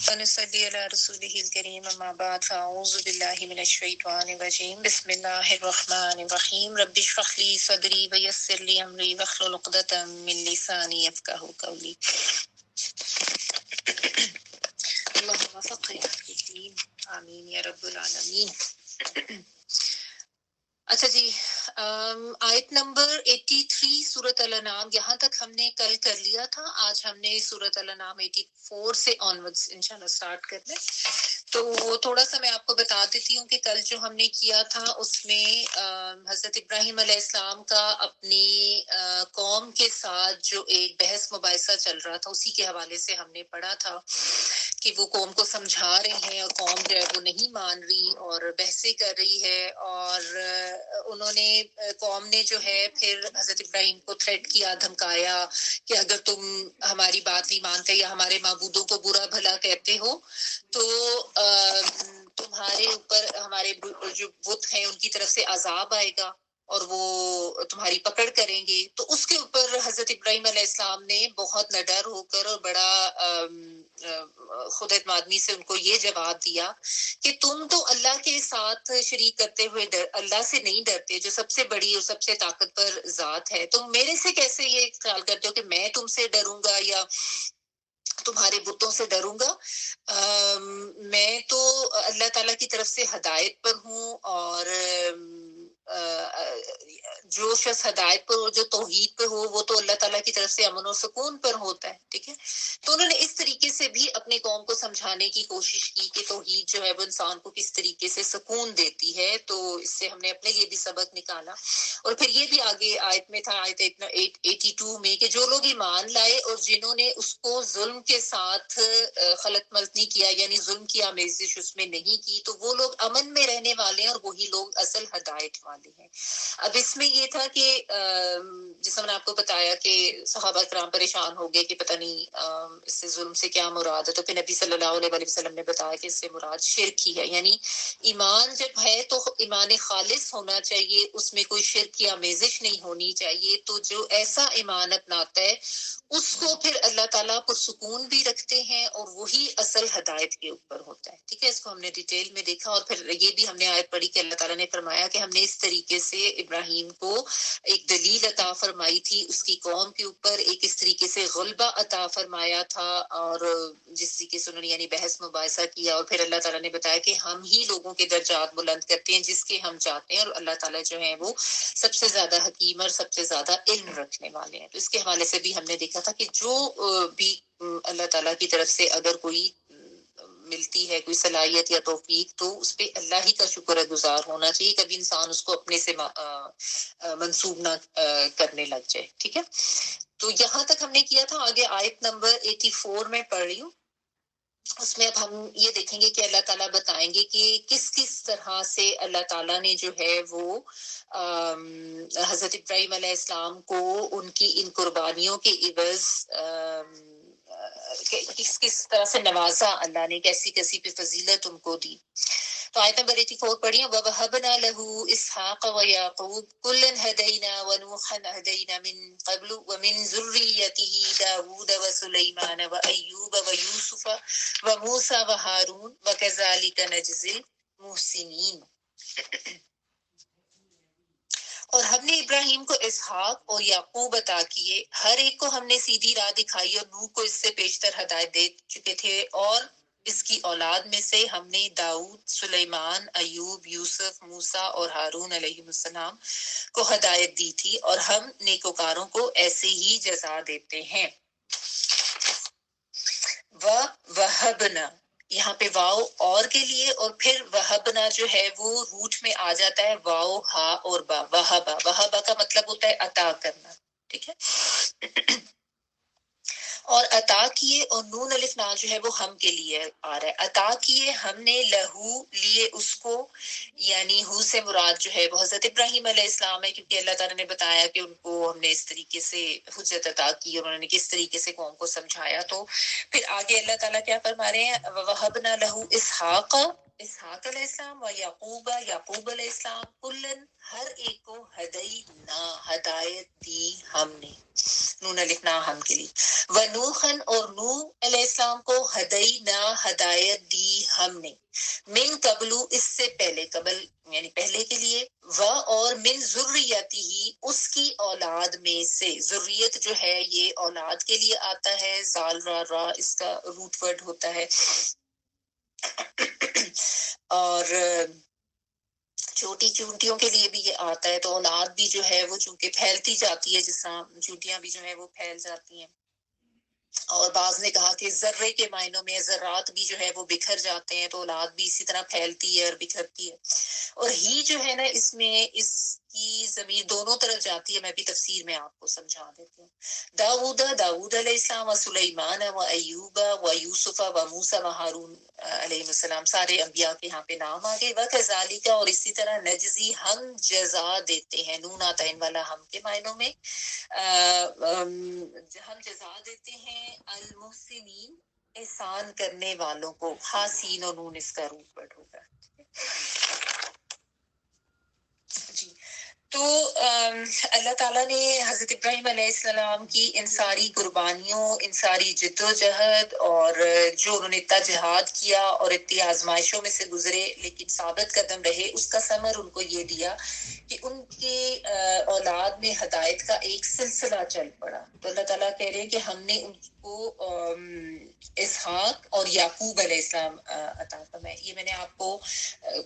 ونصلي على رسوله الكريم أما بعد فأعوذ بالله من الشيطان الرجيم بسم الله الرحمن الرحيم رب اشرح لي صدري ويسر لي أمري واحلل عقدة من لساني يفقهوا قولي اللهم فقهنا في الدين آمين يا رب العالمين. اچھا جی، آیت نمبر 83 سورۃ الانعام یہاں تک ہم نے کل کر لیا تھا. آج ہم نے سورۃ الانعام 84 سے آنورڈز انشاءاللہ سٹارٹ کرنا ہے. تو تھوڑا سا میں آپ کو بتا دیتی ہوں کہ کل جو ہم نے کیا تھا اس میں حضرت ابراہیم علیہ السلام کا اپنی قوم کے ساتھ جو ایک بحث مباحثہ چل رہا تھا اسی کے حوالے سے ہم نے پڑھا تھا کہ وہ قوم کو سمجھا رہے ہیں اور قوم جو ہے وہ نہیں مان رہی اور بحثیں کر رہی ہے. اور انہوں نے قوم نے جو ہے پھر حضرت ابراہیم کو تھریٹ کیا، دھمکایا کہ اگر تم ہماری بات نہیں مانتے یا ہمارے معبودوں کو برا بھلا کہتے ہو تو تمہارے اوپر ہمارے جو بت ہیں ان کی طرف سے عذاب آئے گا اور وہ تمہاری پکڑ کریں گے. تو اس کے اوپر حضرت ابراہیم علیہ السلام نے بہت نڈر ہو کر اور بڑا خود اعتمادی سے ان کو یہ جواب دیا کہ تم تو اللہ کے ساتھ شریک کرتے ہوئے اللہ سے نہیں ڈرتے جو سب سے بڑی اور سب سے طاقتور ذات ہے. تم میرے سے کیسے یہ خیال کرتے ہو کہ میں تم سے ڈروں گا یا تمہارے بتوں سے ڈروں گا؟ میں تو اللہ تعالیٰ کی طرف سے ہدایت پر ہوں اور جو شخص ہدایت پر ہو، جو توحید پہ ہو، وہ تو اللہ تعالیٰ کی طرف سے امن و سکون پر ہوتا ہے. ٹھیک ہے، تو انہوں نے اس طریقے سے بھی اپنے قوم کو سمجھانے کی کوشش کی کہ توحید جو ہے وہ انسان کو کس طریقے سے سکون دیتی ہے. تو اس سے ہم نے اپنے لیے بھی سبق نکالا. اور پھر یہ بھی آگے آیت میں تھا، آیت 82 میں، کہ جو لوگ ایمان لائے اور جنہوں نے اس کو ظلم کے ساتھ خلط ملط نہیں کیا، یعنی ظلم کی آمیزش اس میں نہیں کی، تو وہ لوگ امن میں رہنے والے ہیں اور وہی لوگ اصل ہدایت والے ہیں. اب اس میں یہ تھا کہ جس میں نے آپ کو بتایا کہ صحابہ کرام پریشان ہو گئے کہ پتہ نہیں اس سے ظلم سے کیا مراد ہے. تو پھر نبی صلی اللہ علیہ وسلم نے بتایا کہ اس سے مراد شرک ہی ہے. یعنی ایمان جب ہے تو ایمان خالص ہونا چاہیے، اس میں کوئی شرک کی آمیزش نہیں ہونی چاہیے. تو جو ایسا ایمان اپناتا ہے اس کو پھر اللہ تعالیٰ پرسکون بھی رکھتے ہیں اور وہی اصل ہدایت کے اوپر ہوتا ہے. ٹھیک ہے، اس کو ہم نے ڈیٹیل میں دیکھا. اور پھر یہ بھی ہم نے آیت پڑھی کہ اللہ تعالیٰ نے فرمایا کہ ہم نے اس طریقے سے ابراہیم کو ایک دلیل عطا فرمائی تھی اس کی قوم کے اوپر، ایک اس طریقے سے غلبہ عطا فرمایا تھا اور جس طریقے سے انہوں نے یعنی بحث مباحثہ کیا. اور پھر اللہ تعالیٰ نے بتایا کہ ہم ہی لوگوں کے درجات بلند کرتے ہیں جس کے ہم چاہتے ہیں، اور اللہ تعالیٰ جو ہے وہ سب سے زیادہ حکیم اور سب سے زیادہ علم رکھنے والے ہیں. تو اس کے حوالے سے بھی ہم نے دیکھا تھا کہ جو بھی اللہ تعالیٰ کی طرف سے اگر کوئی ملتی ہے کوئی صلاحیت یا توفیق تو اس پہ اللہ ہی کا شکر گزار ہونا چاہیے. کبھی انسان اس کو اپنے سے منسوب نہ کرنے لگ جائے. ٹھیک ہے، تو یہاں تک ہم نے کیا تھا. آگے آیت نمبر 84 میں پڑھ رہی ہوں. اس میں اب ہم یہ دیکھیں گے کہ اللہ تعالیٰ بتائیں گے کہ کس کس طرح سے اللہ تعالیٰ نے جو ہے وہ حضرت ابراہیم علیہ السلام کو ان کی ان قربانیوں کے عوض کس کس طرح سے نوازا اللہ نے، کیسی کیسی پہ فضیلت ان کو دی. تو آیت نمبر 84 پڑھیے. وَوَهَبْنَا لَهُ إِسْحَاقَ وَيَعْقُوبَ كُلًّا هَدَيْنَا وَنُوحًا هَدَيْنَا مِن قَبْلُ وَمِن ذُرِّيَّتِهِ دَاوُودَ وَسُلَيْمَانَ وَأَيُّوبَ وَيُوسُفَ وَمُوسَى وَهَارُونَ وَكَذَلِكَ نَجْزِي الْمُحْسِنِينَ. اور ہم نے ابراہیم کو اسحاق اور یعقوب عطا کیے، ہر ایک کو ہم نے سیدھی راہ دکھائی، اور نوح کو اس سے پیشتر ہدایت دے چکے تھے. اور اس کی اولاد میں سے ہم نے داؤد، سلیمان، ایوب، یوسف، موسیٰ اور ہارون علیہ السلام کو ہدایت دی تھی، اور ہم نیکوکاروں کو ایسے ہی جزا دیتے ہیں. وَوَهَبْنَا، یہاں پہ واؤ اور کے لیے، اور پھر وہبنا جو ہے وہ روٹ میں آ جاتا ہے واؤ ہا اور با. وہبا، وہبا کا مطلب ہوتا ہے عطا کرنا. ٹھیک ہے، اور عطا کیے، اور نون الف نا جو ہے وہ ہم کے لیے آ رہا ہے. عطا کیے ہم نے لہو لیے اس کو، یعنی ہو سے مراد جو ہے وہ حضرت ابراہیم علیہ السلام ہے، کیونکہ اللہ تعالیٰ نے بتایا کہ ان کو ہم نے اس طریقے سے حجت عطا کی اور انہوں نے کس طریقے سے قوم کو سمجھایا. تو پھر آگے اللہ تعالیٰ کیا فرما رہے ہیں؟ وَوَهَبْنَا لَهُ اسحاق علیہ السلام و یعقوب، یعقوب علیہ السلام، کلن ہر ایک کو ہدینا ہدایت دی ہم نے. نون لکھنا ہم کے لیے. ونوحن اور نوح علیہ السلام کو ہدینا ہدایت دی ہم نے من قبلو اس سے پہلے قبل یعنی پہلے کے لیے و اور من ذریتی ہی اس کی اولاد میں سے. ذریت جو ہے یہ اولاد کے لیے آتا ہے. زال را را اس کا روٹ ورڈ ہوتا ہے. اور چھوٹی چونٹیوں کے لیے بھی یہ آتا ہے. تو اولاد بھی جو ہے وہ چونکہ پھیلتی جاتی ہے جس طرح چونٹیاں بھی جو ہے وہ پھیل جاتی ہیں. اور بعض نے کہا کہ ذرے کے معنوں میں ذرات بھی جو ہے وہ بکھر جاتے ہیں تو اولاد بھی اسی طرح پھیلتی ہے اور بکھرتی ہے. اور ہی جو ہے نا اس میں اس کی ضمیر دونوں طرف جاتی ہے. میں بھی تفسیر میں آپ کو سمجھا دیتی ہوں. داؤد علیہ السلام و سلیمان و ایوب و یوسف و موسیٰ و ہارون علیہ السلام سارے انبیاء کے یہاں پہ نام آگے. وکذالک اور اسی طرح نجزی ہم جزا دیتے ہیں. نون آتا ہے ان والا ہم کے معنوں میں. ہم جزا دیتے ہیں المحسنین احسان کرنے والوں کو. حاسین و نون اس کا روٹ ورڈ ہوگا. جی تو اللہ تعالیٰ نے حضرت ابراہیم علیہ السلام کی ان ساری قربانیوں ان ساری جد و جہد اور جو انہوں نے اتنا جہاد کیا اور اتنی آزمائشوں میں سے گزرے لیکن ثابت قدم رہے اس کا ثمر ان کو یہ دیا کہ ان کے اولاد میں ہدایت کا ایک سلسلہ چل پڑا. تو اللہ تعالیٰ کہہ رہے ہیں کہ ہم نے ان کو اسحاق اور یعقوب علیہ السلام عطا فرمائے. یہ میں نے آپ کو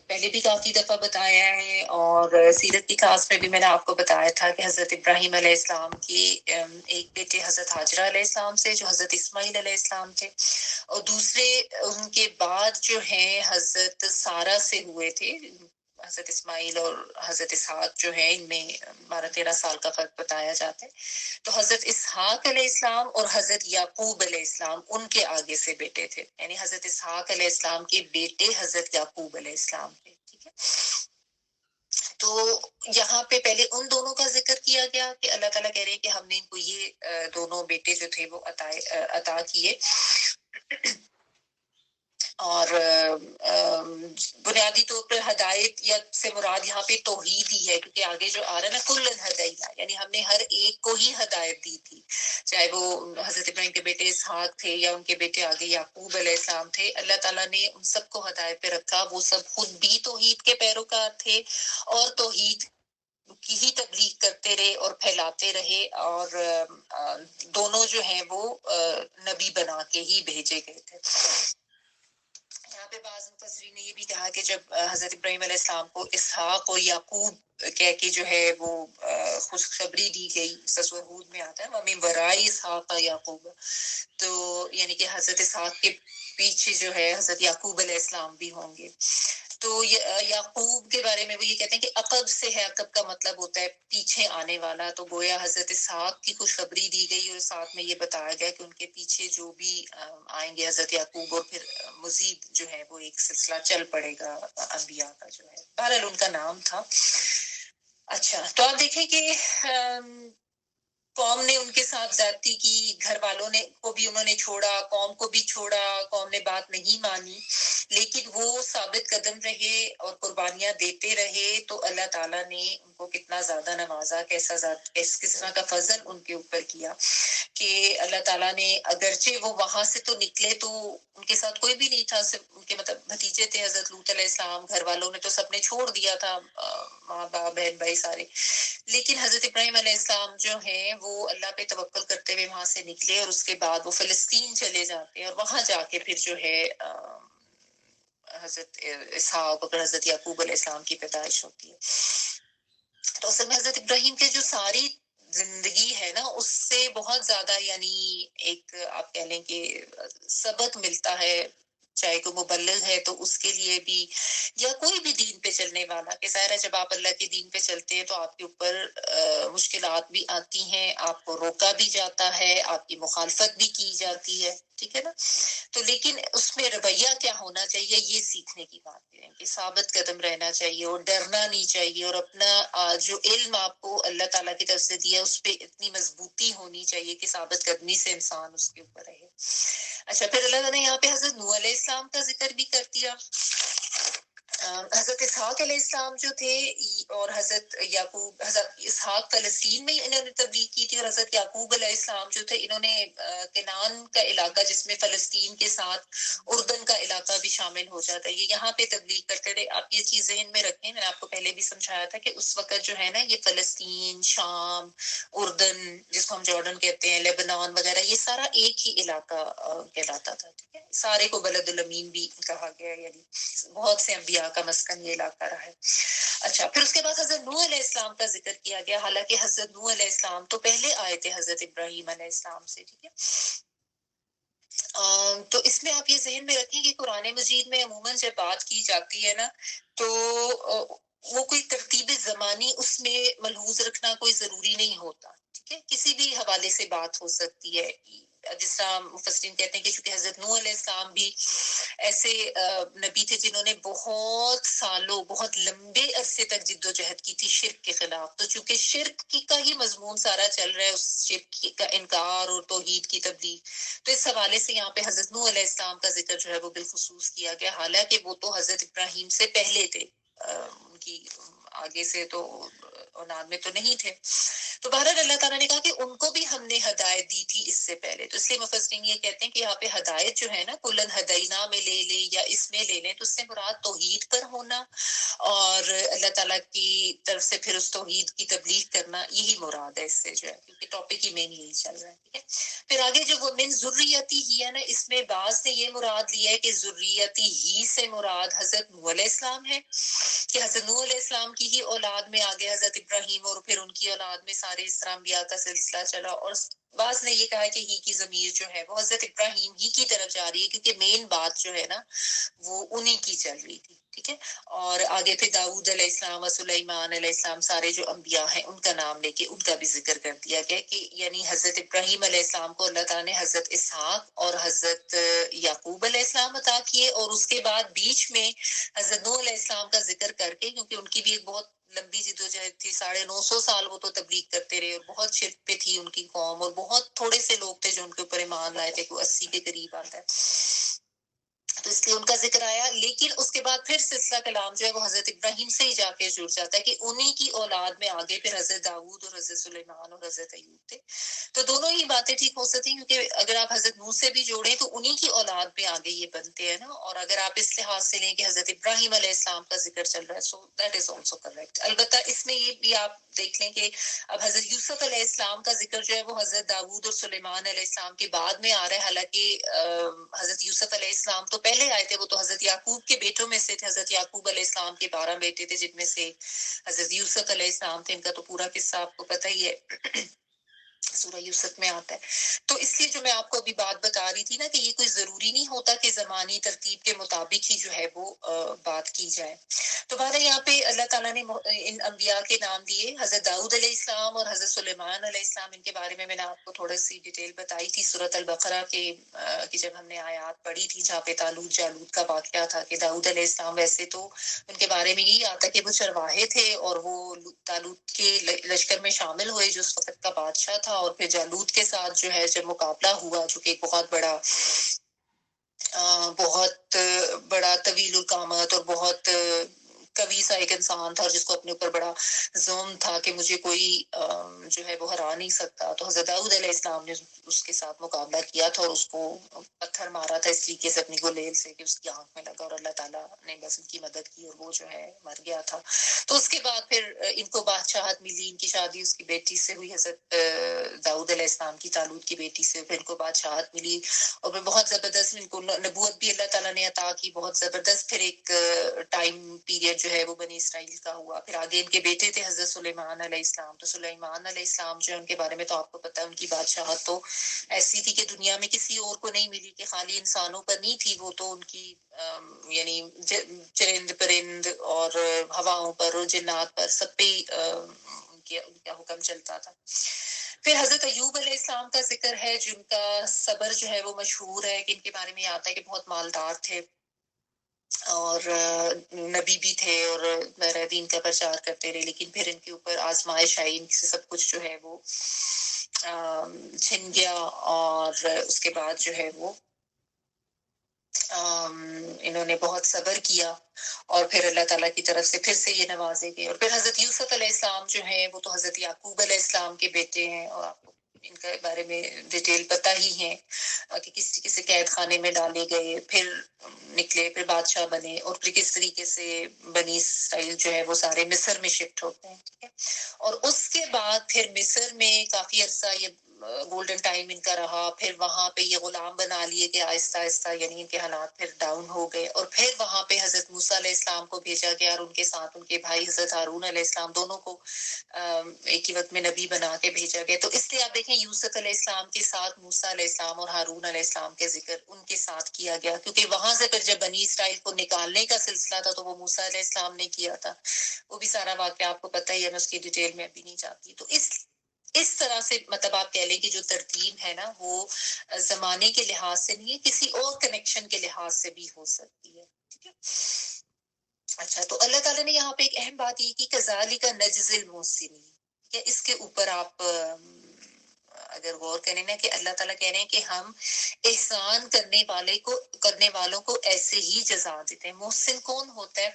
پہلے بھی کافی دفعہ بتایا ہے اور سیرت کی کلاس میں بھی میں نے آپ کو بتایا تھا کہ حضرت ابراہیم علیہ السلام کی ایک بیٹے حضرت حاجرہ علیہ السلام سے جو حضرت اسماعیل علیہ السلام تھے اور دوسرے ان کے بعد جو ہیں حضرت سارہ سے ہوئے تھے. حضرت اسماعیل اور حضرت اسحاق جو ہے ان میں 12-13 سال کا فرق بتایا جاتا ہے. تو حضرت اسحاق علیہ السلام اور حضرت یعقوب علیہ السلام ان کے آگے سے بیٹے تھے. یعنی حضرت اسحاق علیہ السلام کے بیٹے حضرت یعقوب علیہ السلام تھے. ٹھیک ہے. تو یہاں پہ پہلے ان دونوں کا ذکر کیا گیا کہ اللہ تعالیٰ کہہ رہے ہیں کہ ہم نے ان کو یہ دونوں بیٹے جو تھے وہ عطا کیے. اور بنیادی طور پر ہدایت یا سے مراد یہاں پہ توحید ہی ہے کیونکہ آگے جو آ رہا ہے نا کلن ہدینا یعنی ہم نے ہر ایک کو ہی ہدایت دی تھی. چاہے وہ حضرت ابراہیم کے بیٹے اسحاق تھے یا ان کے بیٹے آگے یعقوب علیہ السلام تھے. اللہ تعالیٰ نے ان سب کو ہدایت پہ رکھا. وہ سب خود بھی توحید کے پیروکار تھے اور توحید کی ہی تبلیغ کرتے رہے اور پھیلاتے رہے. اور دونوں جو ہیں وہ نبی بنا کے ہی بھیجے گئے تھے. یہاں پہ بعض مفسرین نے یہ بھی کہا کہ جب حضرت ابراہیم علیہ السلام کو اسحاق اور یعقوب کہہ کے جو ہے وہ خوشخبری دی گئی سورہ ہود میں آتا ہے وَمِن وَرَاءِ اسحاقَ یعقوب. تو یعنی کہ حضرت اسحاق کے پیچھے جو ہے حضرت یعقوب علیہ السلام بھی ہوں گے. تو یعقوب کے بارے میں وہ یہ کہتے ہیں کہ عقب سے ہے. عقب کا مطلب ہوتا ہے پیچھے آنے والا. تو گویا حضرت اسحاق کی خوشخبری دی گئی اور ساتھ میں یہ بتایا گیا کہ ان کے پیچھے جو بھی آئیں گے حضرت یعقوب اور پھر مزید جو ہے وہ ایک سلسلہ چل پڑے گا انبیاء کا جو ہے. بہرحال ان کا نام تھا. اچھا تو آپ دیکھیں کہ قوم نے ان کے ساتھ زیادتی کی. گھر والوں نے کو بھی انہوں نے چھوڑا. قوم کو بھی چھوڑا. قوم نے بات نہیں مانی لیکن وہ ثابت قدم رہے اور قربانیاں دیتے رہے. تو اللہ تعالیٰ نے ان کو کتنا زیادہ نوازا. کس طرح کا فضل ان کے اوپر کیا کہ اللہ تعالیٰ نے اگرچہ وہ وہاں سے تو نکلے تو ان کے ساتھ کوئی بھی نہیں تھا. صرف ان کے مطلب بھتیجے تھے حضرت لوط علیہ السلام. گھر والوں نے تو سب نے چھوڑ دیا تھا ماں باپ بہن بھائی سارے. لیکن حضرت ابراہیم علیہ السلام جو ہیں وہ اللہ پہ توکل کرتے ہوئے وہاں سے نکلے اور اس کے بعد وہ فلسطین چلے جاتے ہیں اور وہاں جا کے پھر جو ہے حضرت اسحاق اور حضرت یعقوب علیہ السلام کی پیدائش ہوتی ہے. تو اصل میں حضرت ابراہیم کے جو ساری زندگی ہے نا اس سے بہت زیادہ یعنی ایک آپ کہہ لیں کہ سبق ملتا ہے. چاہے کوئی مبلغ ہے تو اس کے لیے بھی یا کوئی بھی دین پہ چلنے والا کہ ظاہر ہے جب آپ اللہ کے دین پہ چلتے ہیں تو آپ کے اوپر مشکلات بھی آتی ہیں. آپ کو روکا بھی جاتا ہے. آپ کی مخالفت بھی کی جاتی ہے. ٹھیک ہے نا. تو لیکن اس میں رویہ کیا ہونا چاہیے یہ سیکھنے کی بات ہے کہ ثابت قدم رہنا چاہیے اور ڈرنا نہیں چاہیے اور اپنا جو علم آپ کو اللہ تعالیٰ کی طرف سے دیا اس پہ اتنی مضبوطی ہونی چاہیے کہ ثابت قدمی سے انسان اس کے اوپر رہے. اچھا پھر اللہ تعالیٰ نے یہاں پہ حضرت نوح علیہ السلام کا ذکر بھی کر دیا. حضرت اسحاق علیہ السلام جو تھے اور حضرت یعقوب، حضرت اسحاق فلسطین میں انہوں نے تبلیغ کی تھی، اور حضرت یعقوب علیہ السلام جو تھے انہوں نے کنعان کا علاقہ جس میں فلسطین کے ساتھ اردن کا علاقہ بھی شامل ہو جاتا ہے، یہ یہاں پہ تبلیغ کرتے رہے۔ آپ یہ چیز ذہن میں رکھیں، میں نے آپ کو پہلے بھی سمجھایا تھا کہ اس وقت جو ہے نا یہ فلسطین، شام، اردن جس کو ہم جارڈن کہتے ہیں، لیبنان وغیرہ، یہ سارا ایک ہی علاقہ کہلاتا تھا، ٹھیک ہے، سارے کو بلد الامین بھی کہا گیا ہے، یعنی بہت سے انبیاء کا مسکن یہ علاقہ رہا ہے۔ اچھا، پھر اس کے بعد حضرت نوح علیہ السلام کا ذکر کیا گیا، حالانکہ حضرت نوح علیہ السلام تو پہلے آئے تھے حضرت ابراہیم علیہ السلام سے، ٹھیک ہے۔ تو اس میں آپ یہ ذہن میں رکھیں کہ قرآن مجید میں عموماً جب بات کی جاتی ہے نا تو وہ کوئی ترتیب زمانی اس میں ملحوظ رکھنا کوئی ضروری نہیں ہوتا، ٹھیک ہے، کسی بھی حوالے سے بات ہو سکتی ہے۔ جس طرح مفسرین کہتے ہیں کہ چونکہ حضرت نوح علیہ السلام بھی ایسے نبی تھے جنہوں نے بہت سالوں، بہت لمبے عرصے تک جد و جہد کی تھی شرک کے خلاف، تو چونکہ شرک کی کا ہی مضمون سارا چل رہا ہے، اس شرک کا انکار اور توحید کی تبلیغ، تو اس حوالے سے یہاں پہ حضرت نوح علیہ السلام کا ذکر جو ہے وہ بالخصوص کیا گیا، حالانکہ وہ تو حضرت ابراہیم سے پہلے تھے، ان کی آگے سے تو اولاد میں تو نہیں تھے۔ تو بہرحال اللہ تعالیٰ نے کہا کہ ان کو بھی ہم نے ہدایت دی تھی اس سے پہلے، تو اس لیے مفسرین یہ کہتے ہیں کہ یہاں پہ ہدایت جو ہے نا کلن ہدینا میں لے لیں یا اس میں لے لیں، تو اس سے مراد توحید پر ہونا اور اللہ تعالیٰ کی طرف سے پھر اس توحید کی تبلیغ کرنا، یہی مراد ہے اس سے جو ہے، کیونکہ ٹاپک ہی مین یہی چل رہا ہے، ٹھیک ہے۔ پھر آگے جو وہ من ذریتی ہی ہے نا، اس میں بعض نے یہ مراد لیا ہے کہ ذریتی ہی سے مراد حضرت نوح علیہ السلام ہے، کہ حضرت نوح علیہ السلام کی ہی اولاد میں آگے حضرت ابراہیم اور پھر ان کی اولاد میں سارے اس طرح انبیاء کا سلسلہ چلا، اور بعض نے یہ کہا کہ ہی کی ضمیر جو ہے وہ حضرت ابراہیم ہی کی طرف جا رہی ہے، کیونکہ مین بات جو ہے نا وہ انہی کی چل رہی تھی، ٹھیک ہے۔ اور آگے پھر داؤد علیہ السلام اور سلیمان علیہ السلام سارے جو انبیاء ہیں ان کا نام لے کے ان کا بھی ذکر کر دیا گیا، کہ یعنی حضرت ابراہیم علیہ السلام کو اللہ تعالیٰ نے حضرت اسحاق اور حضرت یعقوب علیہ السلام عطا کیے، اور اس کے بعد بیچ میں حضرت نوح علیہ السلام کا ذکر کر کے، کیونکہ ان کی بھی ایک بہت لمبی جد و جہد تھی، 950 سال وہ تو تبلیغ کرتے رہے، اور بہت شرک پہ تھی ان کی قوم، اور بہت تھوڑے سے لوگ تھے جو ان کے اوپر ایمان لائے تھے، کوئی 80 کے قریب آتا ہے، تو اس لیے ان کا ذکر آیا۔ لیکن اس کے بعد پھر سلسلہ کلام جو ہے وہ حضرت ابراہیم سے ہی جا کے جڑ جاتا ہے، کہ انہی کی اولاد میں آگے پھر حضرت داؤد اور حضرت سلیمان اور حضرت ایوب تھے، تو دونوں ہی باتیں ٹھیک ہو سکتی ہیں، کیونکہ اگر آپ حضرت نوح سے بھی جوڑیں تو انہی کی اولاد میں آگے یہ بنتے ہیں نا، اور اگر آپ اس لحاظ سے لیں کہ حضرت ابراہیم علیہ السلام کا ذکر چل رہا ہے، so that is also correct. البتہ اس میں یہ بھی آپ دیکھ لیں کہ اب حضرت یوسف علیہ السلام کا ذکر جو ہے وہ حضرت داؤد اور سلیمان علیہ السلام کے بعد میں آ رہا ہے، حالانکہ حضرت یوسف علیہ السلام تو پہلے آئے تھے، وہ تو حضرت یعقوب کے بیٹوں میں سے تھے، حضرت یعقوب علیہ السلام کے 12 بیٹے تھے، جن میں سے حضرت یوسف علیہ السلام تھے، ان کا تو پورا قصہ آپ کو پتہ ہی ہے، سورہ یوسف میں آتا ہے۔ تو اس لیے جو میں آپ کو ابھی بات بتا رہی تھی نا کہ یہ کوئی ضروری نہیں ہوتا کہ زمانی ترتیب کے مطابق ہی جو ہے وہ بات کی جائے۔ تو بہرحال یہاں پہ اللہ تعالیٰ نے ان انبیاء کے نام دیے، حضرت داؤد علیہ السلام اور حضرت سلیمان علیہ السلام، ان کے بارے میں نے آپ کو تھوڑی سی ڈیٹیل بتائی تھی سورۃ البقرہ کے کہ جب ہم نے آیات پڑھی تھی جہاں پہ طالوت جالوت کا واقعہ تھا، کہ داؤد علیہ السلام ویسے تو ان کے بارے میں یہی آتا کہ وہ چرواہے تھے، اور وہ طالوت کے لشکر میں شامل ہوئے جو اس وقت کا بادشاہ تھا، اور پھر جالوت کے ساتھ جو ہے جب مقابلہ ہوا، جو کہ ایک بہت بڑا طویل القامت اور بہت قوی سا ایک انسان تھا، اور جس کو اپنے اوپر بڑا زوم تھا کہ مجھے کوئی جو ہے وہ ہرا نہیں سکتا، تو حضرت داؤد علیہ السلام نے اس کے ساتھ مقابلہ کیا تھا، اور اس کو پتھر مارا تھا اس طریقے سے اپنی گلیل سے کہ اس کی آنکھ میں لگا، اور اللہ تعالیٰ نے بس ان کی مدد کی اور وہ جو ہے مر گیا تھا۔ تو اس کے بعد پھر ان کو بادشاہت ملی، ان کی شادی اس کی بیٹی سے ہوئی، حضرت داؤد علیہ السلام کی طالوت کی بیٹی سے، پھر ان کو بادشاہت ملی، اور پھر بہت زبردست ان کو نبوت بھی اللہ تعالیٰ نے عطا کی، بہت زبردست پھر ایک ٹائم پیریڈ جو ہے وہ بنی اسرائیل کا ہوا۔ پھر آگے ان کے بیٹے تھے حضرت سلیمان علیہ السلام، تو سلیمان علیہ السلام جو ہے ان کے بارے میں تو آپ کو پتہ ہے، ان کی بادشاہت تو ایسی تھی کہ دنیا میں کسی اور کو نہیں ملی، کہ خالی انسانوں پر نہیں تھی وہ، تو ان کی یعنی چرند پرند اور ہواؤں پر اور جنات پر سب پہ ان کا حکم چلتا تھا۔ پھر حضرت ایوب علیہ السلام کا ذکر ہے، جن کا صبر جو ہے وہ مشہور ہے، کہ ان کے بارے میں یہ آتا ہے کہ بہت مالدار تھے اور نبی بھی تھے، اور میرا دین کا پرچار کرتے رہے، لیکن پھر ان کے اوپر آزمائش آئی، ان سے سب کچھ جو ہے وہ چھن گیا، اور اس کے بعد جو ہے وہ انہوں نے بہت صبر کیا اور پھر اللہ تعالیٰ کی طرف سے پھر سے یہ نوازے گئے. اور پھر حضرت یوسف علیہ السلام جو ہیں وہ تو حضرت یعقوب علیہ السلام کے بیٹے ہیں, اور آپ کو ان کے بارے میں ڈیٹیل پتہ ہی ہے کہ کس طریقے سے قید خانے میں ڈالے گئے, پھر نکلے, پھر بادشاہ بنے, اور پھر کس طریقے سے بنی اسرائیل جو ہے وہ سارے مصر میں شفٹ ہوتے ہیں. ٹھیک ہے, اور اس کے بعد پھر مصر میں کافی عرصہ یہ گولڈن ٹائم ان کا رہا. پھر وہاں پہ یہ غلام بنا لیے کہ آہستہ آہستہ یعنی ان کے حالات پھر ڈاؤن ہو گئے, اور پھر وہاں پہ حضرت موسیٰ علیہ السلام کو بھیجا گیا, اور ان کے ساتھ ان کے بھائی حضرت ہارون علیہ السلام دونوں کو ایک ہی وقت میں نبی بنا کے بھیجا گیا. تو اس لیے آپ دیکھیں یوسف علیہ السلام کے ساتھ موسیٰ علیہ السلام اور ہارون علیہ السلام کے ذکر ان کے ساتھ کیا گیا, کیونکہ وہاں سے پھر جب بنی اسرائیل کو نکالنے کا سلسلہ تھا تو وہ موسیٰ علیہ السلام نے کیا تھا. وہ بھی سارا واقعہ آپ کو پتہ ہی ہے, میں اس کی ڈیٹیل میں ابھی نہیں جاتی. تو اس طرح سے مطلب آپ کہہ لیں کہ جو ترتیب ہے نا وہ زمانے کے لحاظ سے نہیں ہے, کسی اور کنیکشن کے لحاظ سے بھی ہو سکتی ہے. ٹھیک ہے, اچھا, تو اللہ تعالیٰ نے یہاں پہ ایک اہم بات یہ کی کذالک نجزی المحسنین. اس کے اوپر آپ اگر غور کریں نا کہ اللہ تعالیٰ کہہ رہے ہیں کہ ہم احسان کرنے والوں کو ایسے ہی جزا دیتے ہیں. محسن کون ہوتا ہے؟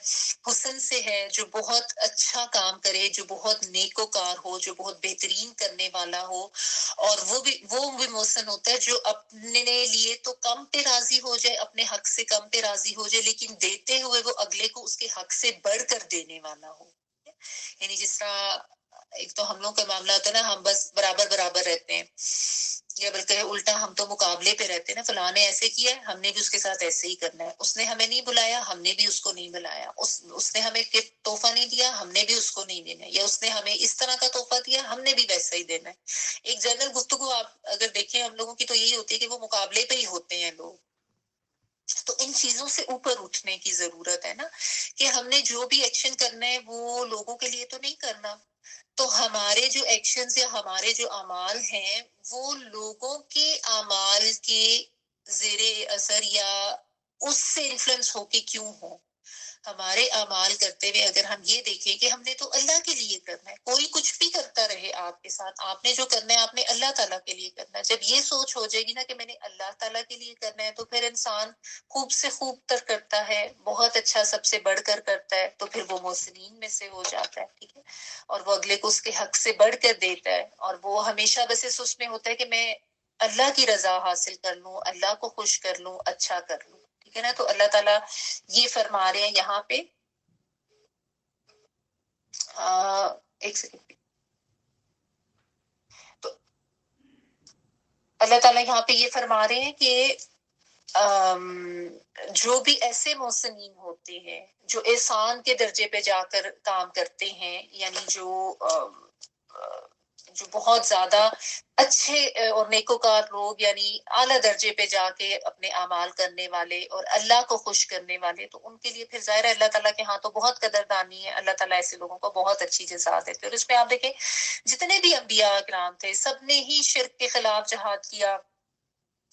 حسن سے ہے جو بہت اچھا کام کرے, جو بہت نیکوکار ہو, جو بہت بہترین کرنے والا ہو, اور وہ بھی محسن ہوتا ہے جو اپنے لیے تو کم پہ راضی ہو جائے, اپنے حق سے کم پہ راضی ہو جائے, لیکن دیتے ہوئے وہ اگلے کو اس کے حق سے بڑھ کر دینے والا ہو. یعنی جس طرح ایک تو ہم لوگوں کا معاملہ ہوتا ہے نا, ہم بس برابر برابر رہتے ہیں, یا بلکہ الٹا ہم تو مقابلے پہ رہتے ہیں نا, فلاں نے ایسے کیا ہے ہم نے بھی اس کے ساتھ ایسے ہی کرنا ہے, اس نے ہمیں نہیں بلایا ہم نے بھی اس کو نہیں بلایا, اس نے ہمیں تحفہ نہیں دیا ہم نے بھی اس کو نہیں دینا ہے, یا اس نے ہمیں اس طرح کا تحفہ دیا ہم نے بھی ویسا ہی دینا ہے. ایک جنرل گفتگو آپ اگر دیکھیں ہم لوگوں کی تو یہی ہوتی ہے کہ وہ مقابلے پہ ہی ہوتے ہیں لوگ. تو ان چیزوں سے اوپر اٹھنے کی ضرورت ہے نا, کہ ہم نے جو بھی ایکشن کرنا ہے وہ لوگوں کے لیے تو نہیں کرنا, تو ہمارے جو ایکشنز یا ہمارے جو اعمال ہیں وہ لوگوں کے اعمال کے زیر اثر یا اس سے انفلوئنس ہو کے کیوں ہو. ہمارے اعمال کرتے ہوئے اگر ہم یہ دیکھیں کہ ہم نے تو اللہ کے لیے کرنا ہے, کوئی کچھ بھی کرتا رہے آپ کے ساتھ, آپ نے جو کرنا ہے آپ نے اللہ تعالیٰ کے لیے کرنا ہے. جب یہ سوچ ہو جائے گی نا کہ میں نے اللہ تعالیٰ کے لیے کرنا ہے, تو پھر انسان خوب سے خوب تر کرتا ہے, بہت اچھا سب سے بڑھ کر کرتا ہے, تو پھر وہ محسنین میں سے ہو جاتا ہے. ٹھیک ہے, اور وہ اگلے کو اس کے حق سے بڑھ کر دیتا ہے, اور وہ ہمیشہ بس اس میں ہوتا ہے کہ میں اللہ کی رضا حاصل کر لوں, اللہ کو خوش کر لوں, اچھا کر لوں. ٹھیک ہے نا, تو اللہ تعالیٰ یہ فرما رہے ہیں یہاں پہ, ایک سیکنڈ, تو اللہ تعالیٰ یہاں پہ یہ فرما رہے ہیں کہ جو بھی ایسے محسنین ہوتے ہیں جو احسان کے درجے پہ جا کر کام کرتے ہیں, یعنی جو بہت زیادہ اچھے اور نیکوکار لوگ, یعنی اعلیٰ درجے پہ جا کے اپنے اعمال کرنے والے اور اللہ کو خوش کرنے والے, تو ان کے لیے پھر ظاہر ہے اللہ تعالیٰ کے ہاں تو بہت قدردانی ہے, اللہ تعالیٰ ایسے لوگوں کو بہت اچھی جزا دیتے. اور اس میں آپ دیکھیں جتنے بھی انبیاء کرام تھے سب نے ہی شرک کے خلاف جہاد کیا.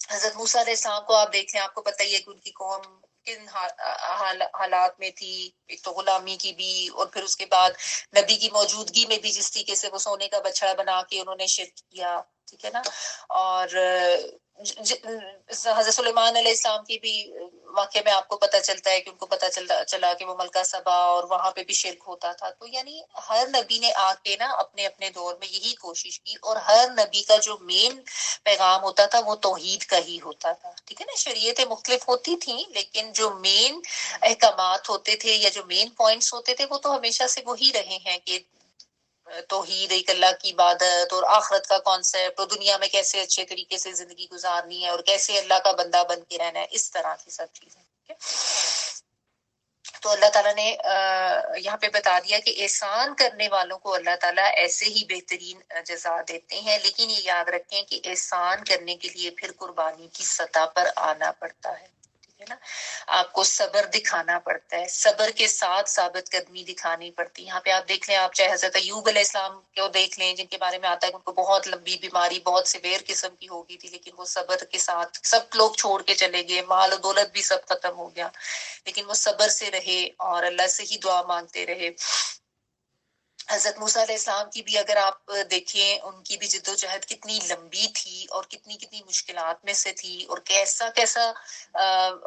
حضرت موسیٰ علیہ السلام کو آپ دیکھ لیں, آپ کو پتہ ہی ہے کہ ان کی قوم کن حالات میں تھی, ایک تو غلامی کی بھی, اور پھر اس کے بعد نبی کی موجودگی میں بھی جس طریقے سے وہ سونے کا بچڑا بنا کے انہوں نے شرک کیا. ٹھیک ہے نا, اور حضرت سلیمان علیہ السلام کی بھی واقعہ میں آپ کو پتہ چلتا ہے کہ ان کو پتہ چلا کہ وہ ملکہ سبا اور وہاں پہ بھی شرک ہوتا تھا. تو یعنی ہر نبی نے آ کے نا اپنے اپنے دور میں یہی کوشش کی, اور ہر نبی کا جو مین پیغام ہوتا تھا وہ توحید کا ہی ہوتا تھا. ٹھیک ہے نا, شریعتیں مختلف ہوتی تھیں لیکن جو مین احکامات ہوتے تھے یا جو مین پوائنٹس ہوتے تھے وہ تو ہمیشہ سے وہی رہے ہیں, کہ توحید, ایک اللہ کی عبادت اور آخرت کا کانسیپٹ, اور دنیا میں کیسے اچھے طریقے سے زندگی گزارنی ہے اور کیسے اللہ کا بندہ بن کے رہنا ہے, اس طرح کی سب چیزیں. تو اللہ تعالیٰ نے یہاں پہ بتا دیا کہ احسان کرنے والوں کو اللہ تعالیٰ ایسے ہی بہترین جزا دیتے ہیں, لیکن یہ یاد رکھیں کہ احسان کرنے کے لیے پھر قربانی کی سطح پر آنا پڑتا ہے. نا, آپ کو صبر دکھانا پڑتا ہے, صبر کے ساتھ ثابت قدمی دکھانی پڑتی ہے. یہاں پہ آپ دیکھ لیں, آپ چاہے حضرت ایوب علیہ السلام کو دیکھ لیں جن کے بارے میں آتا ہے کہ ان کو بہت لمبی بیماری, بہت سیویئر قسم کی ہو گئی تھی, لیکن وہ صبر کے ساتھ, سب لوگ چھوڑ کے چلے گئے, مال و دولت بھی سب ختم ہو گیا, لیکن وہ صبر سے رہے اور اللہ سے ہی دعا مانگتے رہے. حضرت موسیٰ علیہ السلام کی بھی اگر آپ دیکھیں، ان کی بھی جدوجہد کتنی لمبی تھی اور کتنی کتنی مشکلات میں سے تھی، اور کیسا کیسا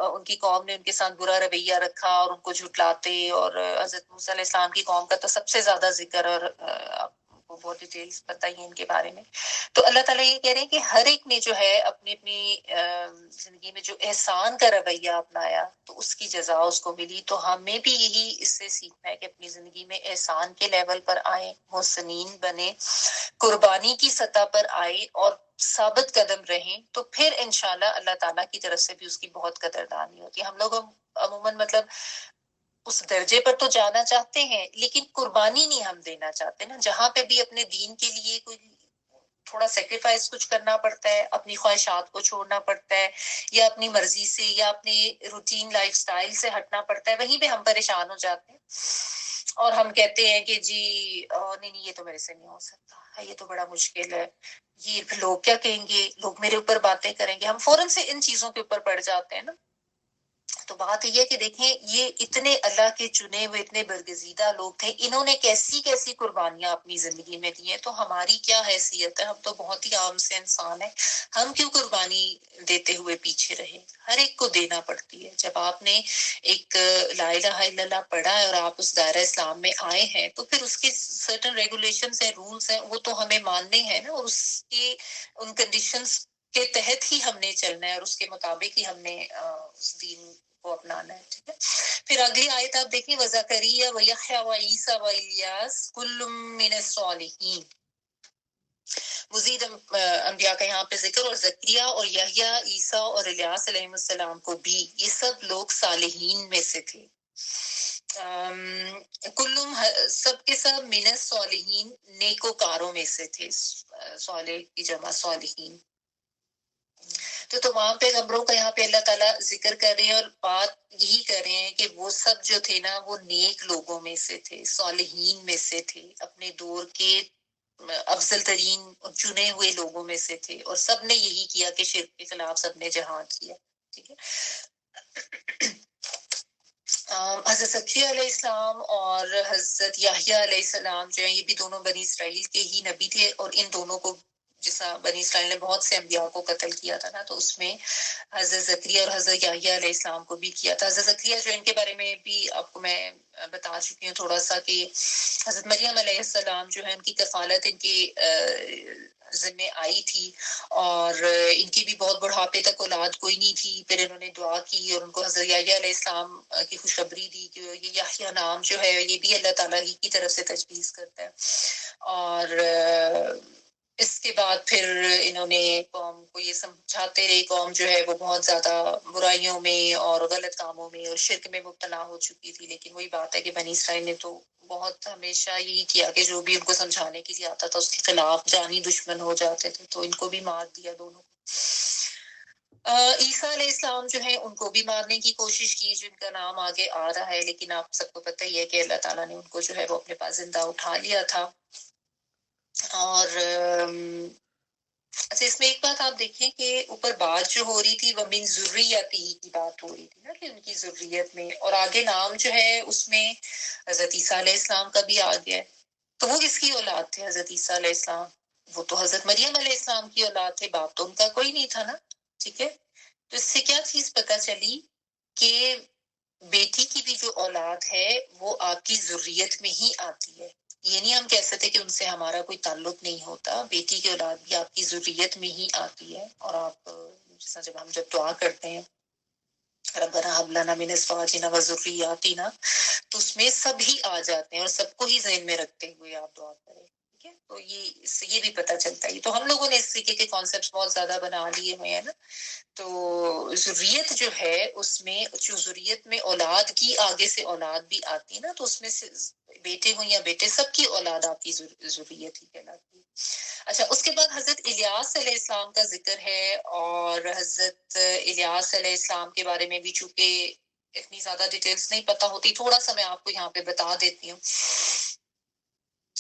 ان کی قوم نے ان کے ساتھ برا رویہ رکھا اور ان کو جھٹلاتے. اور حضرت موسیٰ علیہ السلام کی قوم کا تو سب سے زیادہ ذکر، اور آپ کو بہت ڈیٹیلز پتہ ہی ہیں ان کے بارے میں. تو اللہ تعالیٰ یہ کہہ رہے ہیں کہ ہر ایک نے جو ہے اپنی اپنی زندگی میں جو احسان کا رویہ اپنایا تو اس کی جزا اس کو ملی. تو ہمیں بھی یہی اس سے سیکھنا ہے کہ اپنی زندگی میں احسان کے لیول پر آئیں، محسنین بنے، قربانی کی سطح پر آئیں اور ثابت قدم رہیں، تو پھر انشاءاللہ اللہ تعالیٰ کی طرف سے بھی اس کی بہت قدردانی ہوتی ہے. ہم لوگ عموماً مطلب اس درجے پر تو جانا چاہتے ہیں لیکن قربانی نہیں ہم دینا چاہتے نا. جہاں پہ بھی اپنے دین کے لیے کوئی تھوڑا سیکریفائس کچھ کرنا پڑتا ہے، اپنی خواہشات کو چھوڑنا پڑتا ہے، یا اپنی مرضی سے یا اپنے روٹین لائف سٹائل سے ہٹنا پڑتا ہے، وہیں پہ ہم پریشان ہو جاتے ہیں اور ہم کہتے ہیں کہ جی نہیں نہیں، یہ تو میرے سے نہیں ہو سکتا، یہ تو بڑا مشکل ہے، یہ لوگ کیا کہیں گے، لوگ میرے اوپر باتیں کریں گے. ہم فوراً سے ان چیزوں کے اوپر پڑ جاتے ہیں نا. تو بات یہ ہے کہ دیکھیں، یہ اتنے اللہ کے چنے ہوئے اتنے برگزیدہ لوگ تھے، انہوں نے کیسی کیسی قربانیاں اپنی زندگی میں دی ہیں. تو ہماری کیا حیثیت ہے؟ ہم تو بہت ہی عام سے انسان ہیں، ہم کیوں قربانی دیتے ہوئے پیچھے رہے؟ ہر ایک کو دینا پڑتی ہے. جب آپ نے ایک لا الہ الا اللہ پڑھا ہے اور آپ اس دائرہ اسلام میں آئے ہیں تو پھر اس کے سرٹن ریگولیشنز ہیں، رولز ہیں، وہ تو ہمیں ماننے ہیں نا، اور اس کے ان کنڈیشنز کے تحت ہی ہم نے چلنا ہے اور اس کے مطابق ہی ہم نے اس دین کو اپنانا ہے. ٹھیک ہے. پھر اگلی آیت آپ دیکھیں، وزکریا و یحییٰ و عیسیٰ و الیاس کل من الصالحین. مزید انبیاء کا یہاں پہ ذکر، اور زکریا اور یحییٰ، عیسیٰ اور الیاس علیہ السلام کو بھی یہ سب لوگ صالحین میں سے تھے. کلم سب کے سب من الصالحین نیکوکاروں میں سے تھے. صالح کی جمع صالحین. تو تمام پیغمبروں کا یہاں پہ اللہ تعالیٰ ذکر کر رہے ہیں اور بات یہی کر رہے ہیں کہ وہ سب جو تھے نا وہ نیک لوگوں میں سے تھے، صالحین میں سے تھے، اپنے دور کے افضل ترین چنے ہوئے لوگوں میں سے تھے، اور سب نے یہی کیا کہ شرک کے خلاف سب نے جہاد کیا. ٹھیک ہے. حضرت زکریا علیہ السلام اور حضرت یحییٰ علیہ السلام جو ہیں یہ بھی دونوں بنی اسرائیل کے ہی نبی تھے، اور ان دونوں کو جیسا بنی اسرائیل نے بہت سے انبیاء کو قتل کیا تھا نا، تو اس میں حضرت زکریا اور حضرت یحییٰ علیہ السلام کو بھی کیا تھا. حضرت زکریا جو ان کے بارے میں بھی آپ کو میں بتا چکی ہوں تھوڑا سا کہ حضرت مریم علیہ السلام جو ہے ان کی کفالت ان کے ذمہ آئی تھی، اور ان کی بھی بہت بڑھاپے تک اولاد کوئی نہیں تھی. پھر انہوں نے دعا کی اور ان کو حضرت یحییٰ علیہ السلام کی خوشخبری دی کہ یہ یحییٰ نام جو ہے یہ بھی اللہ تعالیٰ ہی کی طرف سے تجویز کرتا ہے. اور اس کے بعد پھر انہوں نے قوم کو یہ سمجھاتے رہے. قوم جو ہے وہ بہت زیادہ برائیوں میں اور غلط کاموں میں اور شرک میں مبتلا ہو چکی تھی، لیکن وہی بات ہے کہ بنی اسرائیل نے تو بہت ہمیشہ یہی کیا کہ جو بھی ان کو سمجھانے کے لیے آتا تھا اس کے خلاف جانی دشمن ہو جاتے تھے، تو ان کو بھی مار دیا دونوں. عیسیٰ علیہ السلام جو ہے ان کو بھی مارنے کی کوشش کی، جن کا نام آگے آ رہا ہے، لیکن آپ سب کو پتہ ہی ہے کہ اللہ تعالیٰ نے ان کو جو ہے وہ اپنے پاس زندہ اٹھا لیا تھا. اور اچھا، اس میں ایک بات آپ دیکھیں کہ اوپر بات جو ہو رہی تھی وہ من ذریتی کی بات ہو رہی تھی نا، کہ ان کی ذریت میں، اور آگے نام جو ہے اس میں حضرت عیسیٰ علیہ السلام کا بھی آ گیا ہے. تو وہ کس کی اولاد تھے حضرت عیسیٰ علیہ السلام؟ وہ تو حضرت مریم علیہ السلام کی اولاد تھے، باپ تو ان کا کوئی نہیں تھا نا. ٹھیک ہے. تو اس سے کیا چیز پتہ چلی کہ بیٹی کی بھی جو اولاد ہے وہ آپ کی ذریت میں ہی آتی ہے. یہ نہیں ہم کہہ سکتے کہ ان سے ہمارا کوئی تعلق نہیں ہوتا، بیٹی کی اولاد بھی آپ کی ذریت میں ہی آتی ہے. اور آپ جیسا جب دعا کرتے ہیں ربنا هب لنا من ازواجنا وذرياتنا، تو اس میں سب ہی آ جاتے ہیں اور سب کو ہی ذہن میں رکھتے ہوئے آپ دعا کریں. ٹھیک ہے. تو اس سے یہ بھی پتہ چلتا ہے. تو ہم لوگوں نے اس طریقے کے کانسیپٹس بہت زیادہ بنا لیے ہوئے ہیں نا. تو ذریت جو ہے اس میں جو ذریت میں اولاد کی آگے سے اولاد بھی آتی ہے نا، تو اس میں سے بیٹے ہوں یا بیٹے سب کی اولاد آپ کی ذریت ہی کہلاتی ہے. اچھا، اس کے بعد حضرت الیاس علیہ السلام کا ذکر ہے، اور حضرت الیاس علیہ السلام کے بارے میں بھی چونکہ اتنی زیادہ ڈیٹیلز نہیں پتہ ہوتی، تھوڑا سا میں آپ کو یہاں پہ بتا دیتی ہوں.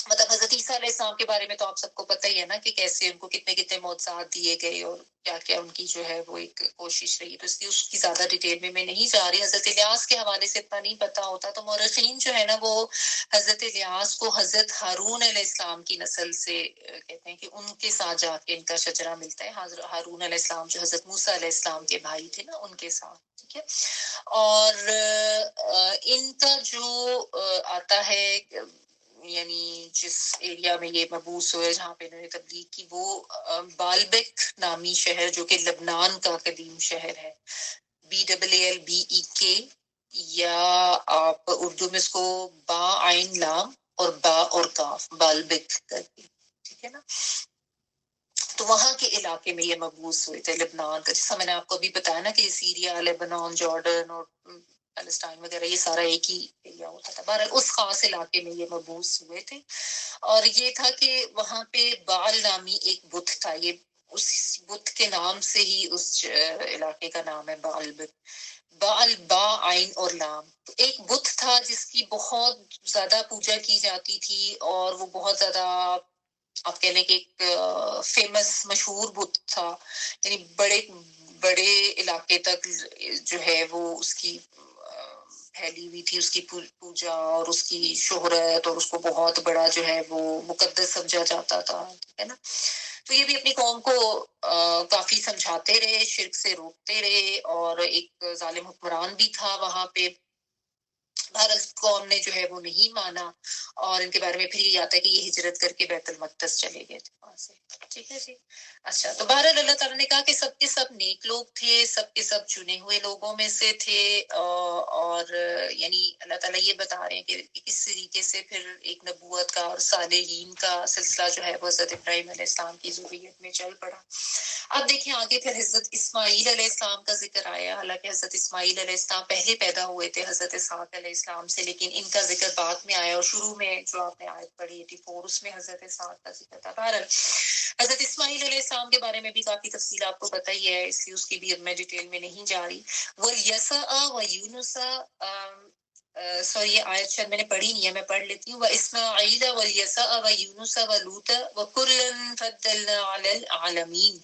مطلب حضرت عیسیٰ علیہ السلام کے بارے میں تو آپ سب کو پتہ ہی ہے نا کہ کیسے ان کو کتنے کتنے معجزات دیے گئے اور کیا کیا ان کی جو ہے وہ ایک کوشش رہی. تو اس لیے اس کی زیادہ ڈیٹیل میں نہیں جا رہی. حضرت الیاس کے حوالے سے اتنا نہیں پتا ہوتا. تو مورخین جو ہے نا وہ حضرت الیاس کو حضرت ہارون علیہ السلام کی نسل سے کہتے ہیں کہ ان کے ساتھ جا کے ان کا شجرہ ملتا ہے. ہارون علیہ السلام جو حضرت موسیٰ علیہ السلام کے بھائی تھے نا ان کے ساتھ. ٹھیک ہے. اور ان کا جو آتا ہے یعنی جس ایریا میں یہ مبعوث ہوئے جہاں پہ انہوں نے تبلیغ کی وہ بالبک نامی شہر جو کہ لبنان کا قدیم شہر ہے. BAALBEK یا آپ اردو میں اس کو با عین لام اور با اور کاف بالبک کر کے. ٹھیک ہے نا. تو وہاں کے علاقے میں یہ مبعوث ہوئے تھے لبنان کا. جیسا میں نے آپ کو ابھی بتایا نا کہ سیریا لبنان جارڈن اور پیلسٹائن وغیرہ یہ سارا ایک ہی ایریا ہوتا تھا. بہرحال اس خاص علاقے میں یہ مبعوث ہوئے تھے. اور یہ تھا کہ وہاں پہ بال نامی ایک بت تھا. یہ اس بت کے نام سے ہی اس علاقے کا نام ہے بال بت. بال با عین اور لام. تو ایک بت تھا جس کی بہت زیادہ پوجا کی جاتی تھی اور وہ بہت زیادہ آپ کہہ لیں کہ ایک فیمس مشہور بت تھا. یعنی بڑے بڑے علاقے تک جو ہے وہ اس کی پھیلی ہوئی تھی اس کی پوجا اور اس کی شہرت اور اس کو بہت بڑا جو ہے وہ مقدس سمجھا جاتا تھا. ہے نا. تو یہ بھی اپنی قوم کو کافی سمجھاتے رہے, شرک سے روکتے رہے اور ایک ظالم حکمران بھی تھا وہاں پہ. بھارت قوم نے جو ہے وہ نہیں مانا اور ان کے بارے میں پھر یہ آتا ہے کہ یہ ہجرت کر کے بیت المقدس چلے گئے تھے وہاں سے. ٹھیک ہے جی. اچھا تو بہرحال اللہ تعالیٰ نے کہا کہ سب کے سب نیک لوگ تھے, سب کے سب چنے ہوئے لوگوں میں سے تھے. اور یعنی اللہ تعالیٰ یہ بتا رہے ہیں کہ کس طریقے سے پھر ایک نبوت کا اور صالحین کا سلسلہ جو ہے وہ حضرت ابراہیم علیہ السلام کی ذریت میں چل پڑا. اب دیکھیں آگے پھر حضرت اسماعیل علیہ السلام کا ذکر آیا. حالانکہ حضرت اسماعیل علیہ السلام پہلے پیدا ہوئے تھے حضرت اسحاق علیہ السلام سے, لیکن ان کا ذکر بعد میں آیا اور شروع میں جو آپ نے آیت پڑھی 84 اس میں حضرت اسحاق کا ذکر تھا. بہرحال حضرت اسماعیل علیہ السلام کے بارے میں بھی کافی تفصیل آپ کو پتہ ہی ہے, اس لیے اس کی بھی اب میں ڈیٹیل میں نہیں جا رہی. وَالْيَسَعَ وَيُونُسَ سوری یہ آیت شاید میں نے پڑھی نہیں ہے, میں پڑھ لیتی ہوں. وَإِسْمَاعِيلَ وَالْيَسَعَ وَيُونُسَ وَلُوطَ وَكُلًّا فَضَّلْنَا عَلَى الْعَالَمِينَ.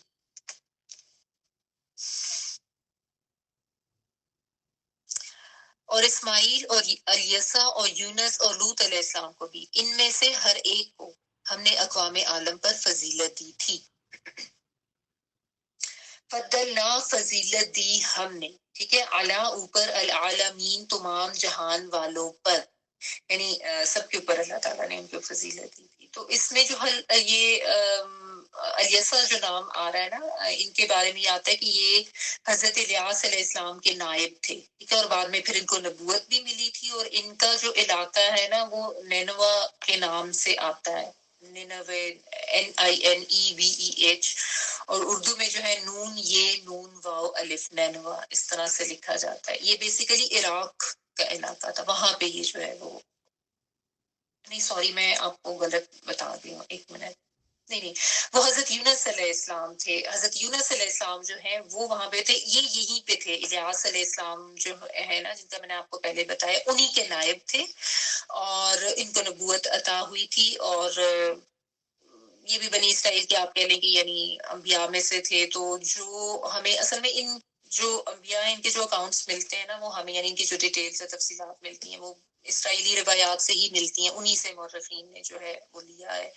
اور اسماعیل اور الیسا اور یونس اور لوط علیہ السلام کو بھی, ان میں سے ہر ایک کو ہم نے اقوام عالم پر فضیلت دی تھی. فضلنا فضیلت دی ہم نے. ٹھیک ہے. اعلیٰ اوپر العالمین تمام جہان والوں پر, یعنی سب کے اوپر اللہ تعالیٰ نے ان کو فضیلت دی تھی. تو اس میں جو یہ الیسا جو نام آ رہا ہے نا, ان کے بارے میں یہ آتا ہے کہ یہ حضرت الیاس علیہ السلام کے نائب تھے. ٹھیک ہے. اور بعد میں پھر ان کو نبوت بھی ملی تھی اور ان کا جو علاقہ ہے نا وہ نینوا کے نام سے آتا ہے. نینوے NINEVEH اور اردو میں جو ہے نون یہ نون واو الف نینوا اس طرح سے لکھا جاتا ہے. یہ بیسیکلی عراق کا علاقہ تھا. وہاں پہ یہ جو ہے وہ نہیں سوری میں آپ کو غلط بتا دی ہوں, ایک منٹ. نہیں وہ حضرت یونس علیہ السلام تھے. حضرت یونس علیہ السلام جو ہے وہ وہاں پہ تھے. یہ یہیں پہ تھے. الیاس علیہ السلام جو ہے نا جن کا میں نے آپ کو پہلے بتایا انہی کے نائب تھے اور ان کو نبوت عطا ہوئی تھی. اور یہ بھی بنی اسرائیل کے آپ کہہ لیں کہ یعنی انبیاء میں سے تھے. تو جو ہمیں اصل میں ان جو انبیاء ہیں ان کے جو اکاؤنٹس ملتے ہیں نا وہ ہمیں یعنی ان کی جو ڈیٹیلز اور تفصیلات ملتی ہیں وہ اسرائیلی روایات سے ہی ملتی ہیں. انہی سے مورخین نے جو ہے وہ لیا ہے.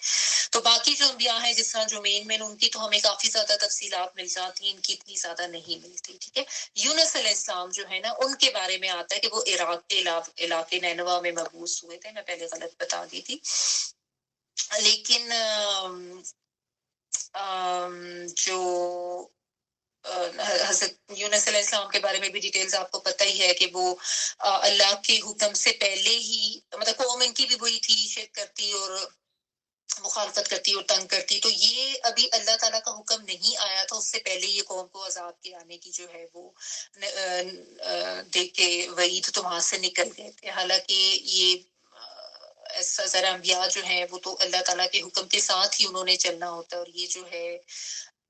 تو باقی جو انبیاء ہیں جس طرح جو مین ان کی تو ہمیں کافی زیادہ تفصیلات مل جاتی ہیں, ان کی اتنی زیادہ نہیں ملتی. ٹھیک ہے. یونس علیہ السلام جو ہے نا ان کے بارے میں آتا ہے کہ وہ عراق کے علاقے نینوا میں مبعوث ہوئے تھے. میں پہلے غلط بتا دی تھی. لیکن جو حضرت یونس علیہ السلام کے بارے میں بھی ڈیٹیلز آپ کو پتہ ہی ہے کہ وہ اللہ کے حکم سے پہلے ہی مطلب قوم ان کی بھی وہی تھی, شرک کرتی اور مخالفت کرتی اور تنگ کرتی. تو یہ ابھی اللہ تعالیٰ کا حکم نہیں آیا تھا, اس سے پہلے یہ قوم کو عذاب کے آنے کی جو ہے وہ دیکھ کے وعید تو وہاں سے نکل گئے تھے. حالانکہ یہ ایسا ذرا انبیاء جو ہیں وہ تو اللہ تعالیٰ کے حکم کے ساتھ ہی انہوں نے چلنا ہوتا ہے. اور یہ جو ہے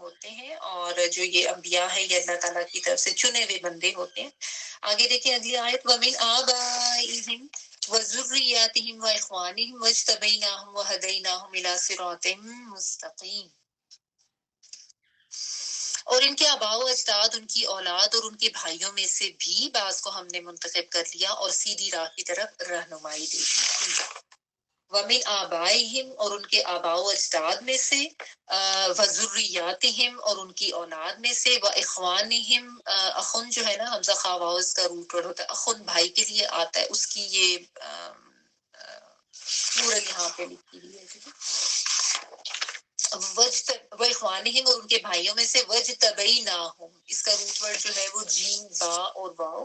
ہوتے ہیں، اور جو یہ انبیاء ہے یہ اللہ تعالیٰ کی طرف سے چنے ہوئے بندے ہوتے ہیں. آگے دیکھیں اگلی آیت، وَمِنْ آبَائِهِمْ وَذُرِّيَّاتِهِمْ وَإِخْوَانِهِمْ وَاجْتَبَيْنَاهُمْ وَهَدَيْنَاهُمْ إِلَىٰ صِرَاطٍ مُّسْتَقِيمٍ. اور ان کے آباء و اجداد، ان کی اولاد اور ان کے بھائیوں میں سے بھی بعض کو ہم نے منتخب کر لیا اور سیدھی راہ کی طرف رہنمائی دی. وَمِنْ آبَائِهِمْ اور ان کے آباء و اجداد میں سے، وَذُرِّيَّاتِهِمْ اور ان کی اولاد میں سے، وَإِخْوَانِهِمْ اخن جو ہے نا حمزہ خاواز کا روٹ ورڈ ہوتا ہے، اخن بھائی کے لیے آتا ہے، اس کی یہ پورا یہاں پہ لکھی ہوئی ہے. ٹھیک ہے، وَإِخْوَانِهِمْ اور ان کے بھائیوں میں سے، وَاجْتَبَيْنَاهُمْ اس کا روٹ ورڈ جو ہے وہ جیم با اور واو،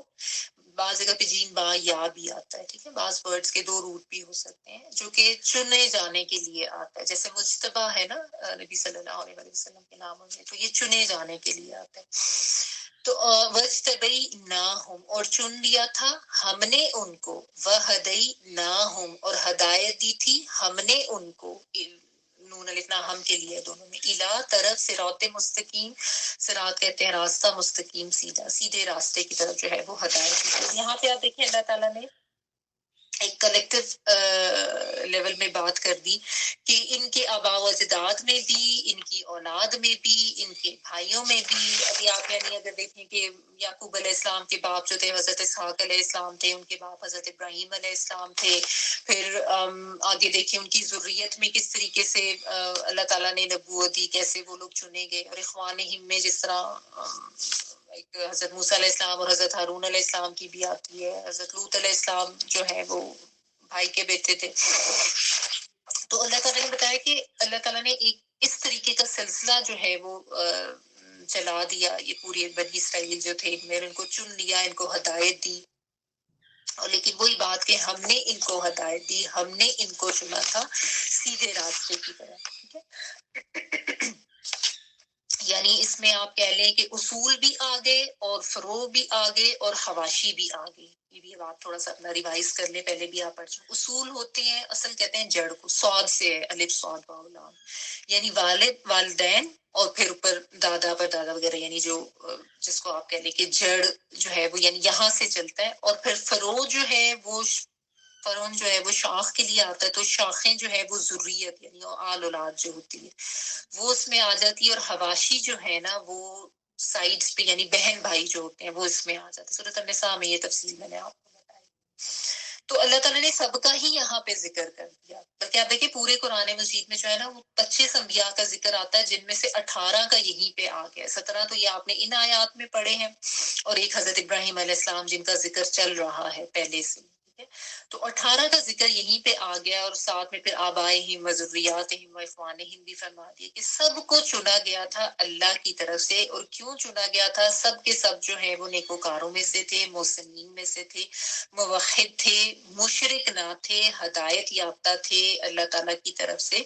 بعض جگہ پہ جیم با یا بھی آتا ہے. ٹھیک ہے، بعض ورڈز کے دو روٹ بھی ہو سکتے ہیں، جو کہ چنے جانے کے لیے آتا ہے. جیسے مجتبیٰ ہے نا نبی صلی اللہ علیہ وسلم کے ناموں میں، تو یہ چنے جانے کے لیے آتا ہے. تو وَاجْتَبَيْنَاهُمْ اور چن لیا تھا ہم نے ان کو، وَهَدَيْنَاهُمْ اور ہدایت دی تھی ہم نے ان کو، نون الف ہم کے لیے دونوں میں، الا طرف صراط مستقیم، صراط کہتے ہیں راستہ، مستقیم سیدھا، سیدھے راستے کی طرف جو ہے وہ ہدایت کی. یہاں پہ آپ دیکھیں اللہ تعالیٰ نے ایک کلیکٹیو لیول میں بات کر دی کہ ان کے آباء و اجداد میں بھی، ان کی اولاد میں بھی، ان کے بھائیوں میں بھی. ابھی آپ یعنی اگر دیکھیں کہ یعقوب علیہ السلام کے باپ جو تھے حضرت اسحاق علیہ السلام تھے، ان کے باپ حضرت ابراہیم علیہ السلام تھے. پھر آگے دیکھیں ان کی ذریت میں کس طریقے سے اللہ تعالیٰ نے نبوت دی، کیسے وہ لوگ چنے گئے. اور اخوانہم میں جس طرح ایک حضرت موسیٰ علیہ السلام اور حضرت ہارون علیہ السلام کی بھی آتی ہے. حضرت لوط علیہ السلام جو ہے وہ بھائی کے بیٹے تھے. تو اللہ تعالیٰ نے بتایا کہ اللہ تعالیٰ نے ایک اس طریقے کا سلسلہ جو ہے وہ چلا دیا. یہ پوری بنی اسرائیل جو تھے ان میں ان کو چن لیا، ان کو ہدایت دی. اور لیکن وہی بات کہ ہم نے ان کو ہدایت دی، ہم نے ان کو چنا تھا سیدھے راستے کی طرح. ٹھیک ہے، یعنی اس میں آپ کہہ لیں کہ اصول بھی آگے اور فروع بھی آگے اور حواشی بھی آگے. یہ بھی آپ تھوڑا سا اپنا ریوائز کر لیں، پہلے بھی آپ پڑھ چکے. اصول ہوتے ہیں، اصل کہتے ہیں جڑ کو، صاد سے ہے، الف صاد واو لام، یعنی والد والدین اور پھر اوپر دادا پر دادا وغیرہ، یعنی جو جس کو آپ کہہ لیں کہ جڑ جو ہے وہ یعنی یہاں سے چلتا ہے. اور پھر فروع جو ہے وہ فرون جو ہے وہ شاخ کے لیے آتا ہے، تو شاخیں جو ہے وہ ذریت یعنی آل اولاد جو ہوتی ہے وہ اس میں آ جاتی ہے. اور حواشی جو ہے نا وہ سائڈز پہ یعنی بہن بھائی جو ہوتے ہیں وہ اس میں آ جاتے ہیں. سورۃ النساء میں یہ تفصیل میں نے آپ کو بتائی. تو اللہ تعالیٰ نے سب کا ہی یہاں پہ ذکر کر دیا. بلکہ آپ دیکھیں پورے قرآن مجید میں جو ہے نا وہ 25 انبیاء کا ذکر آتا ہے، جن میں سے 18 کا یہیں پہ آ گیا. 17 تو یہ آپ نے ان آیات میں پڑھے ہیں، اور ایک حضرت ابراہیم علیہ السلام جن کا ذکر چل رہا ہے پہلے سے. تو 18 کا ذکر یہیں پہ آ گیا، اور ساتھ میں پھر آبائہم و ذریاتہم و اخوانہم بھی فرما دیا کہ سب کو چنا گیا تھا اللہ کی طرف سے. اور کیوں چنا گیا تھا؟ سب کے سب جو ہے وہ نیکوکاروں میں سے تھے، محسنین میں سے تھے، موحد تھے، مشرک نہ تھے، ہدایت یافتہ تھے اللہ تعالیٰ کی طرف سے.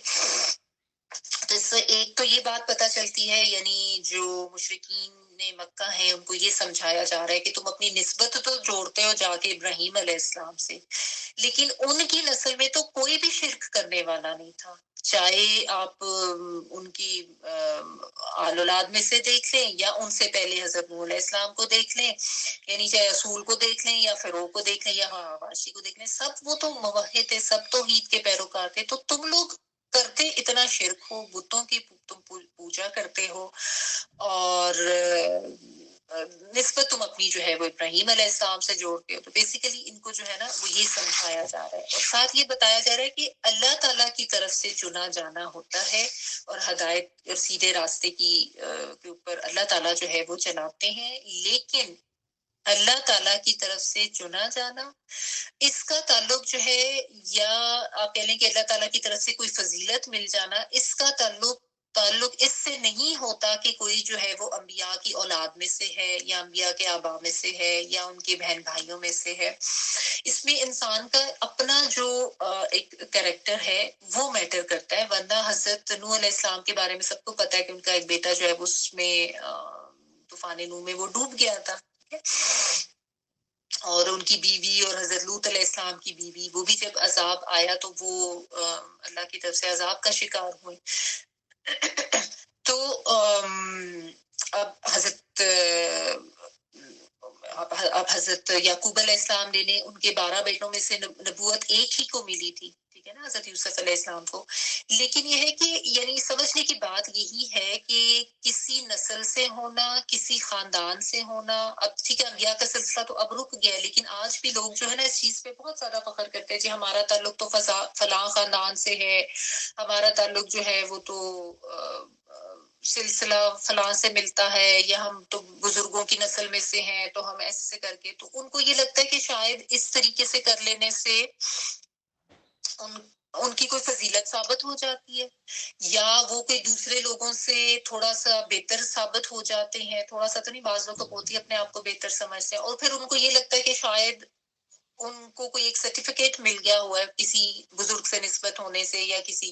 تو اس سے ایک تو یہ بات پتہ چلتی ہے، یعنی جو مشرکین نے مکہ ہیں ان کو یہ سمجھایا جا رہا ہے کہ تم اپنی نسبت تو جوڑتے ہو جا کے ابراہیم علیہ السلام سے، لیکن ان کی نسل میں تو کوئی بھی شرک کرنے والا نہیں تھا. چاہے آپ ان کی آل اولاد میں سے دیکھ لیں، یا ان سے پہلے حضرت نوح علیہ السلام کو دیکھ لیں، یعنی چاہے اصول کو دیکھ لیں یا فروع کو دیکھ لیں یا حواشی کو دیکھ لیں، سب وہ تو موحد تھے، سب توحید کے پیروکار تھے. تو تم لوگ کرتے اتنا شرک ہو، بتوں کی تم پوجا کرتے ہو، اور نسبت تم اپنی جو ہے وہ ابراہیم علیہ السلام سے جوڑتے ہو. تو بیسیکلی ان کو جو ہے نا وہ یہ سمجھایا جا رہا ہے، اور ساتھ یہ بتایا جا رہا ہے کہ اللہ تعالیٰ کی طرف سے چنا جانا ہوتا ہے، اور ہدایت اور سیدھے راستے کے اوپر اللہ تعالیٰ جو ہے وہ چلاتے ہیں. لیکن اللہ تعالیٰ کی طرف سے چنا جانا، اس کا تعلق جو ہے، یا آپ کہہ لیں کہ اللہ تعالیٰ کی طرف سے کوئی فضیلت مل جانا، اس کا تعلق اس سے نہیں ہوتا کہ کوئی جو ہے وہ انبیاء کی اولاد میں سے ہے، یا انبیاء کے آباء میں سے ہے، یا ان کے بہن بھائیوں میں سے ہے. اس میں انسان کا اپنا جو ایک کریکٹر ہے وہ میٹر کرتا ہے. ورنہ حضرت نوح علیہ السلام کے بارے میں سب کو پتا ہے کہ ان کا ایک بیٹا جو ہے اس میں طوفان نوح میں وہ ڈوب گیا تھا. اور ان کی بیوی اور حضرت لوط علیہ السلام کی بیوی، وہ بھی جب عذاب آیا تو وہ اللہ کی طرف سے عذاب کا شکار ہوئے. تو اب حضرت یعقوب علیہ السلام نے ان کے 12 بیٹوں میں سے نبوت ایک ہی کو ملی تھی، ٹھیک ہے نا، حضرت یوسف علیہ السلام کو. لیکن یہ ہے کہ یعنی سمجھنے کی بات یہی ہے کہ کسی نسل سے ہونا، کسی خاندان سے ہونا، اب ٹھیک ہے انبیاء کا سلسلہ تو اب رک گیا، لیکن آج بھی لوگ جو ہے نا اس چیز پہ بہت زیادہ فخر کرتے ہیں، جی ہمارا تعلق تو فلاں خاندان سے ہے، ہمارا تعلق جو ہے وہ تو سلسلہ فلاں سے ملتا ہے، یا ہم تو بزرگوں کی نسل میں سے ہیں تو ہم ایسے کر کے، تو ان کو یہ لگتا ہے کہ شاید اس طریقے سے کر لینے سے ان کی کوئی فضیلت ثابت ہو جاتی ہے، یا وہ کوئی دوسرے لوگوں سے تھوڑا سا بہتر ثابت ہو جاتے ہیں، تھوڑا سا تو نہیں، بعض لوگ ہوتی ہے اپنے آپ کو بہتر سمجھتے ہیں، اور پھر ان کو یہ لگتا ہے کہ شاید ان کو کوئی ایک سرٹیفکیٹ مل گیا ہوا ہے کسی بزرگ سے نسبت ہونے سے، یا کسی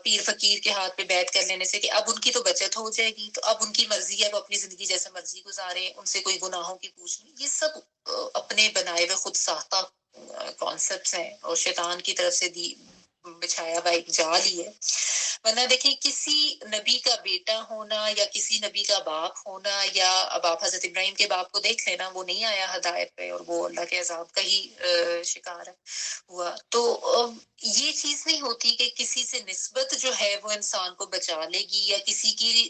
پیر فقیر کے ہاتھ پہ بیعت کر لینے سے، کہ اب ان کی تو بچت ہو جائے گی، تو اب ان کی مرضی ہے وہ اپنی زندگی جیسے مرضی گزارے، ان سے کوئی گناہوں کی پوچھ نہیں. یہ سب اپنے بنائے ہوئے خود ساختہ کانسیپٹس ہیں، اور شیطان کی طرف سے بچھایا ہوا ایک جال ہی ہے. ورنہ دیکھیں کسی نبی کا بیٹا ہونا، یا کسی نبی کا باپ ہونا، یا اب آپ حضرت ابراہیم کے باپ کو دیکھ لینا، وہ نہیں آیا ہدایت پہ، اور وہ اللہ کے عذاب کا ہی شکار ہوا. تو یہ چیز نہیں ہوتی کہ کسی سے نسبت جو ہے وہ انسان کو بچا لے گی، یا کسی کی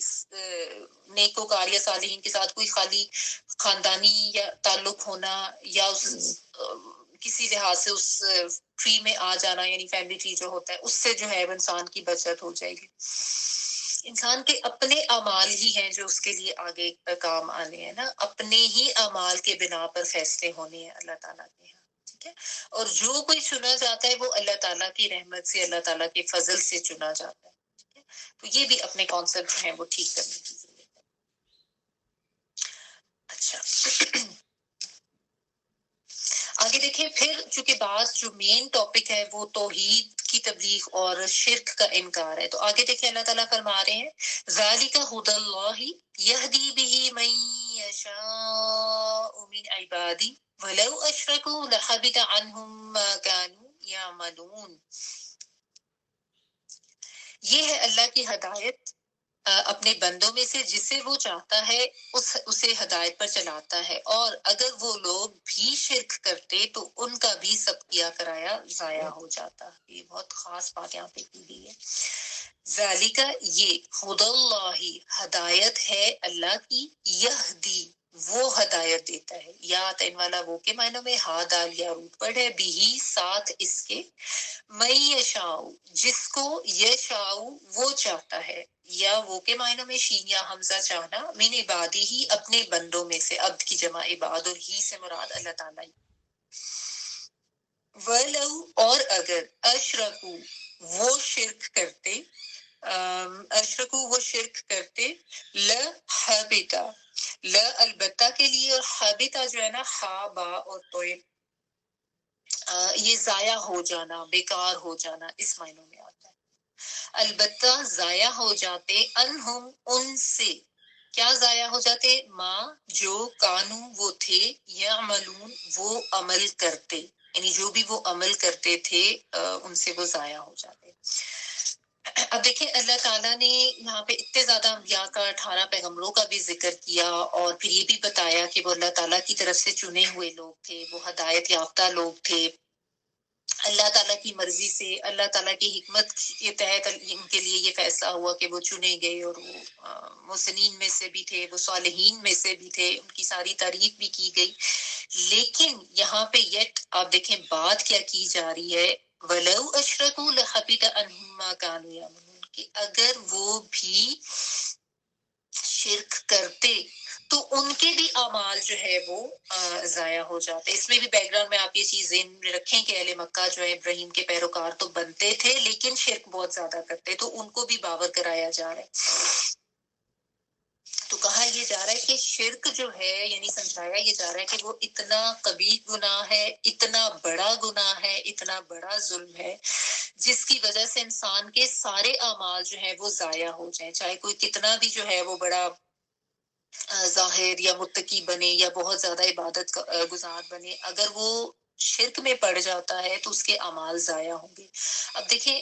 نیکوکار یا صالحین کے ساتھ کوئی خالی خاندانی یا تعلق ہونا، یا اس کسی لحاظ سے اس ٹری میں آ جانا، یعنی فیملی ٹری جو ہوتا ہے اس سے جو ہے وہ انسان کی بچت ہو جائے گی. انسان کے اپنے اعمال ہی ہیں جو اس کے لیے آگے کام آنے ہیں نا، اپنے ہی اعمال کے بنا پر فیصلے ہونے ہیں اللہ تعالیٰ کے یہاں، ٹھیک ہے. اور جو کوئی چنا جاتا ہے وہ اللہ تعالیٰ کی رحمت سے، اللہ تعالیٰ کے فضل سے چنا جاتا ہے، ٹھیک ہے. تو یہ بھی اپنے کانسیپٹ ہیں وہ ٹھیک کرنے کی ضرورت ہے. اچھا آگے دیکھیں، پھر چونکہ بات جو مین ٹاپک ہے وہ توحید کی تبلیغ اور شرک کا انکار ہے، تو آگے دیکھیں اللہ تعالیٰ فرما رہے ہیں ذالک ھدی اللہ یہدی بہ من یشاء من عبادہ ولو اشرکوا لحبط عنہم ما کانوا یعملون. یہ ہے اللہ کی ہدایت اپنے بندوں میں سے جسے وہ چاہتا ہے اسے ہدایت پر چلاتا ہے، اور اگر وہ لوگ بھی شرک کرتے تو ان کا بھی سب کیا کرایا ضائع ہو جاتا. یہ بہت خاص بات یہاں پہ کی گئی ہے. ذالکہ یہ خدا اللہ ہدایت ہے اللہ کی، یہدی وہ ہدایت دیتا ہے، یا تین والا وہ کے معنوں میں ہا دال یا روٹ پڑ ہے، بھی ساتھ اس کے میں یشاؤ جس کو یشاؤ وہ چاہتا ہے، یا وہ کے معنوں میں شین یا حمزہ چاہنا، من عبادی ہی اپنے بندوں میں سے، عبد کی جمع عباد، اور ہی سے مراد اللہ تعالیٰ. ولو اور اگر اشرکو وہ شرک کرتے، اشرکو وہ شرک کرتے، لحبتا البتہ کے لیے، اور حبتا جو ہے نا خا با اور توئے یہ ضائع ہو جانا، بیکار ہو جانا اس معنوں میں آتا ہے. البتہ ضائع ہو جاتے، انہم ان سے، کیا ضائع ہو جاتے، ماں جو کانو وہ تھے، یعملون وہ عمل کرتے، یعنی جو بھی وہ عمل کرتے تھے ان سے وہ ضائع ہو جاتے. اب دیکھیں اللہ تعالیٰ نے یہاں پہ اتنے زیادہ انبیاء کا 18 پیغمبروں کا بھی ذکر کیا، اور پھر یہ بھی بتایا کہ وہ اللہ تعالیٰ کی طرف سے چنے ہوئے لوگ تھے، وہ ہدایت یافتہ لوگ تھے، اللہ تعالیٰ کی مرضی سے، اللہ تعالیٰ کی حکمت کے تحت ان کے لیے یہ فیصلہ ہوا کہ وہ چنے گئے، اور وہ محسنین میں سے بھی تھے، وہ صالحین میں سے بھی تھے، ان کی ساری تعریف بھی کی گئی. لیکن یہاں پہ یٹ آپ دیکھیں بات کیا کی جا رہی ہے، وَلَوْ أَشْرَكُوا لَحَبِطَ عَنْهُمْ مَا كَانُوا يَعْمَلُونَ، کہ اگر وہ بھی شرک کرتے تو ان کے بھی اعمال جو ہے وہ ضائع ہو جاتے. اس میں بھی بیک گراؤنڈ میں آپ یہ چیز ذہن میں رکھیں کہ اہل مکہ جو ہے ابراہیم کے پیروکار تو بنتے تھے لیکن شرک بہت زیادہ کرتے، تو ان کو بھی باور کرایا جا رہا ہے. تو کہا یہ جا رہا ہے کہ شرک جو ہے، یعنی سمجھایا یہ جا رہا ہے کہ وہ اتنا قبیح گناہ ہے، اتنا بڑا گناہ ہے، اتنا بڑا ظلم ہے، جس کی وجہ سے انسان کے سارے اعمال جو ہیں وہ ضائع ہو جائیں، چاہے کوئی کتنا بھی جو ہے وہ بڑا ظاہر یا متقی بنے یا بہت زیادہ عبادت گزار بنے، اگر وہ شرک میں پڑ جاتا ہے تو اس کے اعمال ضائع ہوں گے. اب دیکھیں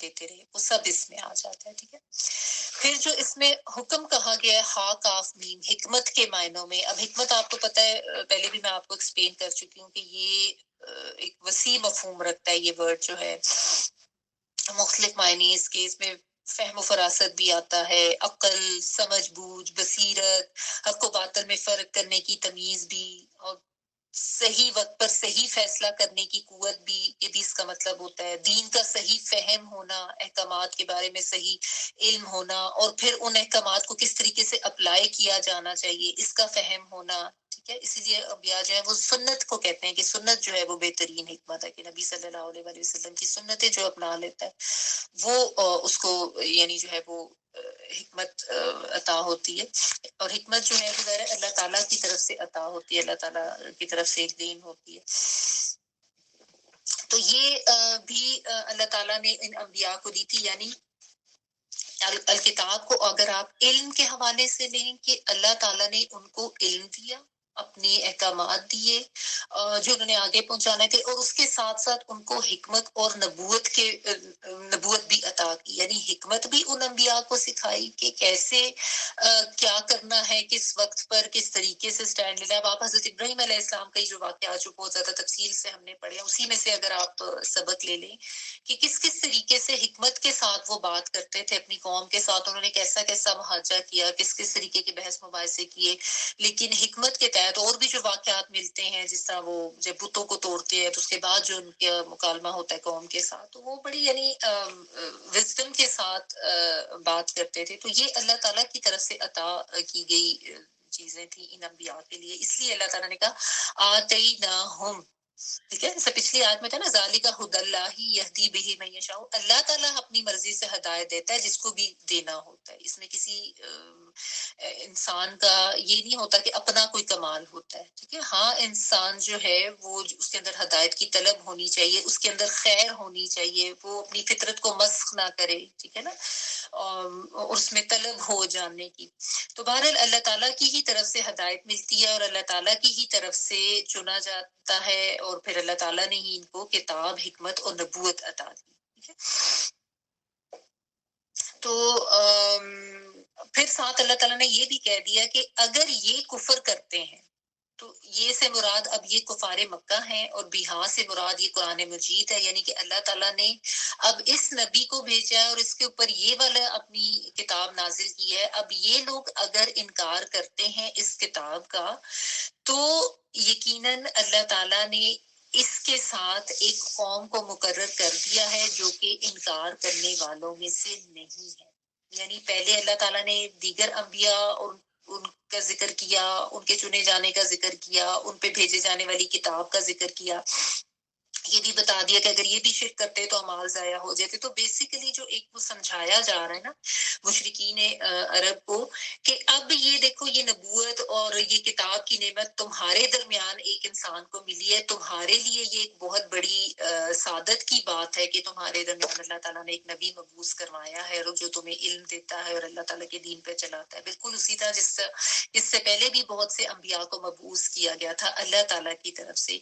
دیتے رہے, وہ سب اس میں آ جاتا ہے. ٹھیک ہے. پھر جو اس میں حکم کہا گیا ہے ہا کاف میم حکمت کے معنوں میں, اب حکمت آپ کو پتہ ہے پہلے بھی میں آپ کو ایکسپلین کر چکی ہوں کہ یہ ایک وسیع مفہوم رکھتا ہے. یہ ورڈ جو ہے مختلف معنی اس کے, اس میں فہم و فراست بھی آتا ہے, عقل, سمجھ بوجھ, بصیرت, حق و باطل میں فرق کرنے کی تمیز بھی, اور صحیح وقت پر صحیح فیصلہ کرنے کی قوت بھی, یہ بھی اس کا مطلب ہوتا ہے. دین کا صحیح فہم ہونا, احکامات کے بارے میں صحیح علم ہونا, اور پھر ان احکامات کو کس طریقے سے اپلائی کیا جانا چاہیے اس کا فہم ہونا. ٹھیک ہے. اسی لیے انبیاء جو ہے وہ سنت کو کہتے ہیں کہ سنت جو ہے وہ بہترین حکمت ہے, کہ نبی صلی اللہ علیہ وسلم کی سنتیں جو اپنا لیتا ہے وہ اس کو یعنی جو ہے وہ حکمت عطا ہوتی ہے. اور حکمت جو ہے وہ اللہ تعالیٰ کی طرف سے عطا ہوتی ہے, اللہ تعالیٰ کی طرف سے ایک دین ہوتی ہے. تو یہ بھی اللہ تعالیٰ نے ان انبیاء کو دی تھی. یعنی الکتاب کو اگر آپ علم کے حوالے سے لیں کہ اللہ تعالیٰ نے ان کو علم دیا, اپنے احکامات دیے جو انہوں نے آگے پہنچانے تھے, اور اس کے ساتھ ساتھ ان کو حکمت اور نبوت بھی عطا کی. یعنی حکمت بھی ان انبیاء کو سکھائی کہ کیسے کیا کرنا ہے, کس وقت پر کس طریقے سے سٹینڈ لینا ہے. اب آپ حضرت ابراہیم علیہ السلام کا جو واقعہ جو بہت زیادہ تفصیل سے ہم نے پڑھے, اسی میں سے اگر آپ سبق لے لیں کہ کس کس طریقے سے حکمت کے ساتھ وہ بات کرتے تھے اپنی قوم کے ساتھ, انہوں نے کیسا کیسا محاجہ کیا, کس کس طریقے کے بحث مباحثے کیے, لیکن حکمت کے تحت. اور بھی جو واقعات ملتے ہیں جس طرح وہ جب بتوں کو توڑتے ہیں تو اس کے بعد جو ان کا مکالمہ ہوتا ہے قوم کے ساتھ, تو وہ بڑی یعنی وزڈم کے ساتھ بات کرتے تھے. تو یہ اللہ تعالیٰ کی طرف سے عطا کی گئی چیزیں تھیں ان انبیاء کے لیے. اس لیے اللہ تعالیٰ نے کہا آتیناہم, ٹھیک ہے. جیسے پچھلی آیت میں تھا نا ذالک ھدی اللہ یہدی بہ من یشاء, اللہ تعالیٰ اپنی مرضی سے ہدایت دیتا ہے جس کو بھی دینا ہوتا ہے. اس میں کسی انسان کا یہ نہیں ہوتا کہ اپنا کوئی کمال ہوتا ہے. ٹھیک ہے. ہاں انسان جو ہے وہ اس کے اندر ہدایت کی طلب ہونی چاہیے, اس کے اندر خیر ہونی چاہیے, وہ اپنی فطرت کو مسخ نہ کرے. ٹھیک ہے نا, اور اس میں طلب ہو جاننے کی. تو بہرحال اللہ تعالیٰ کی ہی طرف سے ہدایت ملتی ہے, اور اللہ تعالیٰ کی ہی طرف سے چنا جاتا ہے, اور پھر اللہ تعالیٰ نے ہی ان کو کتاب, حکمت اور نبوت عطا دی. ٹھیک ہے. تو پھر ساتھ اللہ تعالیٰ نے یہ بھی کہہ دیا کہ اگر یہ کفر کرتے ہیں, تو یہ سے مراد اب یہ کفار مکہ ہیں, اور بہا سے مراد یہ قرآن مجید ہے. یعنی کہ اللہ تعالیٰ نے اب اس نبی کو بھیجا ہے اور اس کے اوپر یہ والا اپنی کتاب نازل کی ہے. اب یہ لوگ اگر انکار کرتے ہیں اس کتاب کا, تو یقیناً اللہ تعالیٰ نے اس کے ساتھ ایک قوم کو مقرر کر دیا ہے جو کہ انکار کرنے والوں میں سے نہیں ہے. یعنی پہلے اللہ تعالیٰ نے دیگر انبیاء اور ان کا ذکر کیا, ان کے چنے جانے کا ذکر کیا, ان پہ بھیجے جانے والی کتاب کا ذکر کیا, یہ بھی بتا دیا کہ اگر یہ بھی شرک کرتے تو اعمال ضائع ہو جاتے. تو بیسیکلی جو ایک وہ سمجھایا جا رہا ہے نا مشرکین عرب کو کہ اب یہ دیکھو یہ نبوت اور یہ کتاب کی نعمت تمہارے درمیان ایک انسان کو ملی ہے, تمہارے لیے یہ ایک بہت بڑی سعادت کی بات ہے کہ تمہارے درمیان اللہ تعالیٰ نے ایک نبی مبعوث کروایا ہے, اور جو تمہیں علم دیتا ہے اور اللہ تعالیٰ کے دین پہ چلاتا ہے. بالکل اسی طرح اس سے پہلے بھی بہت سے انبیاء کو مبعوث کیا گیا تھا اللہ تعالیٰ کی طرف سے.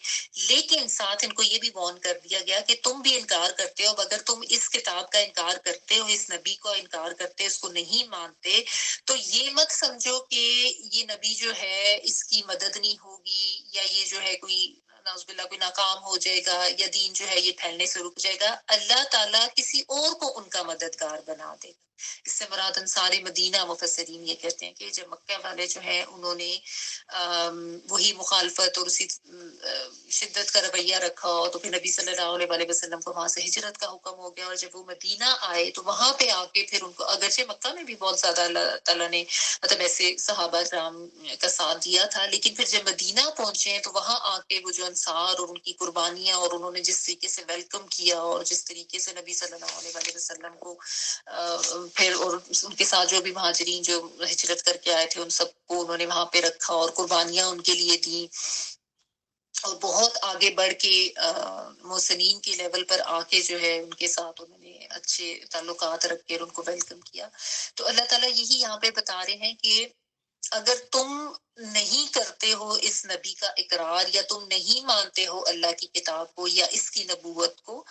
لیکن ساتھ ان کو یہ بھی وارن کر دیا گیا کہ تم بھی انکار کرتے ہو, اگر تم اس کتاب کا انکار کرتے ہو, اس نبی کا انکار کرتے, اس کو نہیں مانتے, تو یہ مت سمجھو کہ یہ نبی جو ہے اس کی مدد نہیں ہوگی, یا یہ جو ہے کوئی نعوذ باللہ کوئی ناکام ہو جائے گا, یا دین جو ہے یہ پھیلنے سے رک جائے گا. اللہ تعالیٰ کسی اور کو ان کا مددگار بنا دے گا. اس سے مراد انصار مدینہ مفسرین یہ کہتے ہیں کہ جب مکہ والے جو ہیں انہوں نے وہی مخالفت اور اسی شدت کا رویہ رکھا, تو پھر نبی صلی اللہ علیہ وسلم کو وہاں سے ہجرت کا حکم ہو گیا, اور جب وہ مدینہ آئے تو وہاں پہ آ کے پھر ان کو, اگرچہ مکہ میں بھی بہت زیادہ اللہ تعالیٰ نے مطلب ایسے صحابہ کرام کا ساتھ دیا تھا, لیکن پھر جب مدینہ پہنچے تو وہاں آ کے وہ جو انصار اور ان کی قربانیاں, اور انہوں نے جس طریقے سے ویلکم کیا, اور جس طریقے سے نبی صلی اللہ علیہ وسلم کو پھر اور ان کے ساتھ جو بھی مہاجرین جو ہجرت کر کے آئے تھے ان سب کو انہوں نے وہاں پہ رکھا اور قربانیاں ان کے لیے دیں, اور بہت آگے بڑھ کے محسنین کے لیول پر آ کے جو ہے ان کے ساتھ انہوں نے اچھے تعلقات رکھ کے ان کو ویلکم کیا. تو اللہ تعالیٰ یہی یہاں پہ بتا رہے ہیں کہ اگر تم نہیں کرتے ہو اس نبی کا اقرار یا تم نہیں مانتے ہو اللہ کی کتاب کو یا اس کی نبوت کو،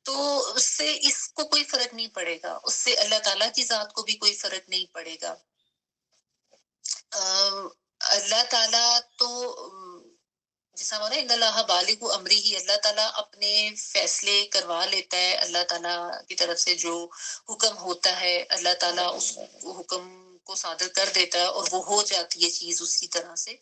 تو اس سے اس کو کوئی فرق نہیں پڑے گا، اس سے اللہ تعالیٰ کی ذات کو بھی کوئی فرق نہیں پڑے گا۔ اللہ تعالیٰ تو جیسا ہمارا ان اللہ بالغ امری ہی، اللہ تعالیٰ اپنے فیصلے کروا لیتا ہے، اللہ تعالیٰ کی طرف سے جو حکم ہوتا ہے اللہ تعالیٰ اس حکم کو صادر کر دیتا ہے اور وہ ہو جاتی ہے چیز اسی طرح سے۔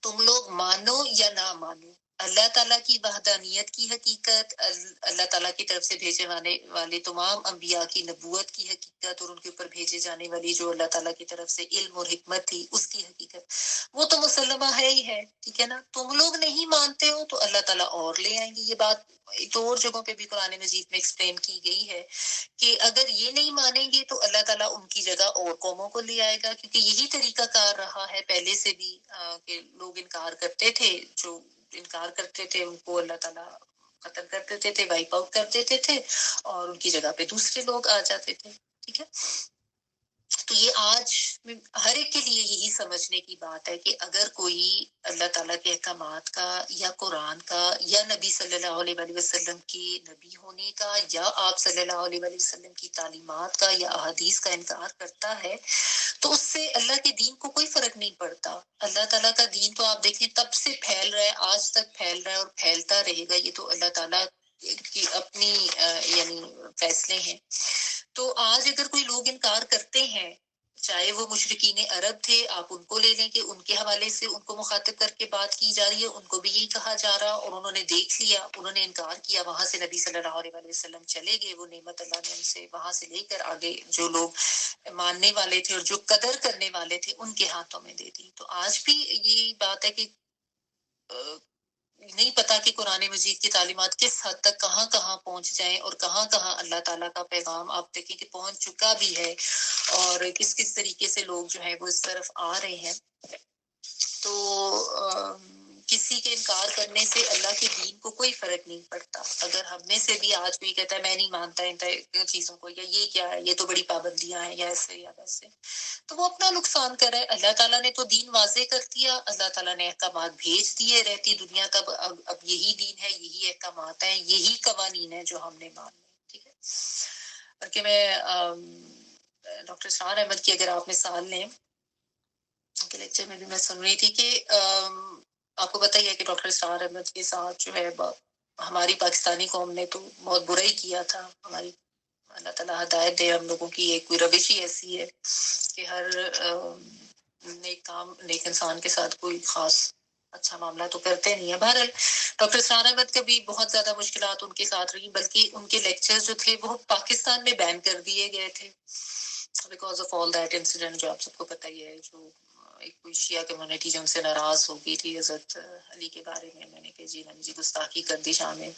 تم لوگ مانو یا نہ مانو، اللہ تعالیٰ کی وحدانیت کی حقیقت، اللہ تعالیٰ کی طرف سے بھیجے والے تمام انبیاء کی نبوت کی حقیقت اور ان کے اوپر بھیجے جانے والی جو اللہ تعالیٰ کی طرف سے علم اور حکمت تھی اس کی حقیقت، وہ تو مسلمہ ہے ہی ہے، ٹھیک ہے نا۔ تم لوگ نہیں مانتے ہو تو اللہ تعالیٰ اور لے آئیں گے۔ یہ بات ایک اور جگہوں پہ بھی قرآن مجید میں ایکسپلین کی گئی ہے کہ اگر یہ نہیں مانیں گے تو اللہ تعالیٰ ان کی جگہ اور قوموں کو لے آئے گا، کیونکہ یہی طریقہ کار رہا ہے پہلے سے بھی کہ لوگ انکار کرتے تھے، جو انکار کرتے تھے ان کو اللہ تعالیٰ قتل کر دیتے تھے، وائپ آؤٹ کر دیتے تھے اور ان کی جگہ پہ دوسرے لوگ آ جاتے تھے، ٹھیک ہے۔ تو یہ آج ہر ایک کے لیے یہی سمجھنے کی بات ہے کہ اگر کوئی اللہ تعالیٰ کے احکامات کا یا قرآن کا یا نبی صلی اللہ علیہ وسلم کی نبی ہونے کا یا آپ صلی اللہ علیہ وسلم کی تعلیمات کا یا احادیث کا انکار کرتا ہے تو اس سے اللہ کے دین کو کوئی فرق نہیں پڑتا۔ اللہ تعالیٰ کا دین تو آپ دیکھیں تب سے پھیل رہا ہے، آج تک پھیل رہا ہے اور پھیلتا رہے گا، یہ تو اللہ تعالیٰ کی اپنی یعنی فیصلے ہیں۔ تو آج اگر کوئی لوگ انکار کرتے ہیں، چاہے وہ مشرکین عرب تھے، آپ ان کو لے لیں کہ ان کے حوالے سے ان کو مخاطب کر کے بات کی جا رہی ہے، ان کو بھی یہی کہا جا رہا اور انہوں نے دیکھ لیا، انہوں نے انکار کیا، وہاں سے نبی صلی اللہ علیہ وسلم چلے گئے، وہ نعمت اللہ نے ان سے وہاں سے لے کر آگے جو لوگ ماننے والے تھے اور جو قدر کرنے والے تھے ان کے ہاتھوں میں دے دی۔ تو آج بھی یہی بات ہے کہ نہیں پتا کہ قرآن مجید کی تعلیمات کس حد تک کہاں کہاں پہنچ جائیں اور کہاں کہاں اللہ تعالیٰ کا پیغام آپ دیکھیں کہ پہنچ چکا بھی ہے اور کس کس طریقے سے لوگ جو ہے وہ اس طرف آ رہے ہیں۔ تو کسی کے انکار کرنے سے اللہ کے دین کو کوئی فرق نہیں پڑتا۔ اگر ہم میں سے بھی آج کوئی کہتا ہے میں نہیں مانتا ان چیزوں کو، یا یہ کیا ہے، یہ تو بڑی پابندیاں ہیں یا ایسے یا ویسے، تو وہ اپنا نقصان کر رہا ہے۔ اللہ تعالیٰ نے تو دین واضح کر دیا، اللہ تعالیٰ نے احکامات بھیج دیے، رہتی دنیا تب اب یہی دین ہے، یہی احکامات ہیں، یہی قوانین ہیں جو ہم نے ماننے، ٹھیک ہے۔ بلکہ میں ڈاکٹر اسرار احمد کی اگر آپ مثال لیں کے لیکچر میں بھی میں سن رہی تھی کہ آپ کو پتہ ہی ہے کہ ڈاکٹر اسرار احمد کے ساتھ جو ہے ہماری پاکستانی قوم نے تو بہت برا ہی کیا تھا۔ ہماری اللہ تعالیٰ ہدایت دے، ہم لوگوں کی ایک کوئی روش ہی ایسی ہے کہ ہر نیک انسان کے ساتھ کوئی خاص اچھا معاملہ تو کرتے نہیں ہے۔ بہرحال ڈاکٹر اسرار احمد کا بھی بہت زیادہ مشکلات ان کے ساتھ رہی، بلکہ ان کے لیکچر جو تھے وہ پاکستان میں بین کر دیے گئے تھے because of all that incident, جو آپ سب کو پتہ ہی ہے، جو ایک کوئی شیعہ کمیونٹی جو ان سے ناراض ہو گئی تھی حضرت علی کے بارے میں نے کہ جی گستاخی کر دی شامل،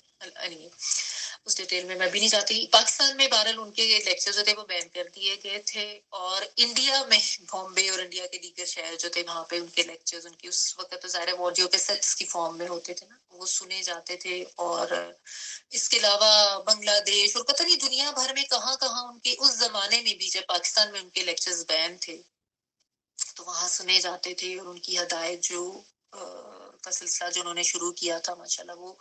اس ڈیٹیل میں بھی نہیں جاتی۔ پاکستان میں بہرحال ان کے لیکچر جو تھے وہ بین کر دیے گئے تھے، اور انڈیا میں بامبے اور انڈیا کے دیگر شہر جو تھے وہاں پہ ان کے لیکچرز، ان کی اس وقت تو ظاہر آڈیو کیسٹس کی فارم میں ہوتے تھے نا، وہ سنے جاتے تھے۔ اور اس کے علاوہ بنگلہ دیش اور پتہ نہیں دنیا بھر میں کہاں کہاں ان کے اس زمانے میں بھی، جب پاکستان میں ان کے لیکچرز بین تھے تو وہاں سنے جاتے تھے، اور ان کی ہدایت جو کا سلسلہ جو انہوں نے شروع کیا تھا ماشاءاللہ وہ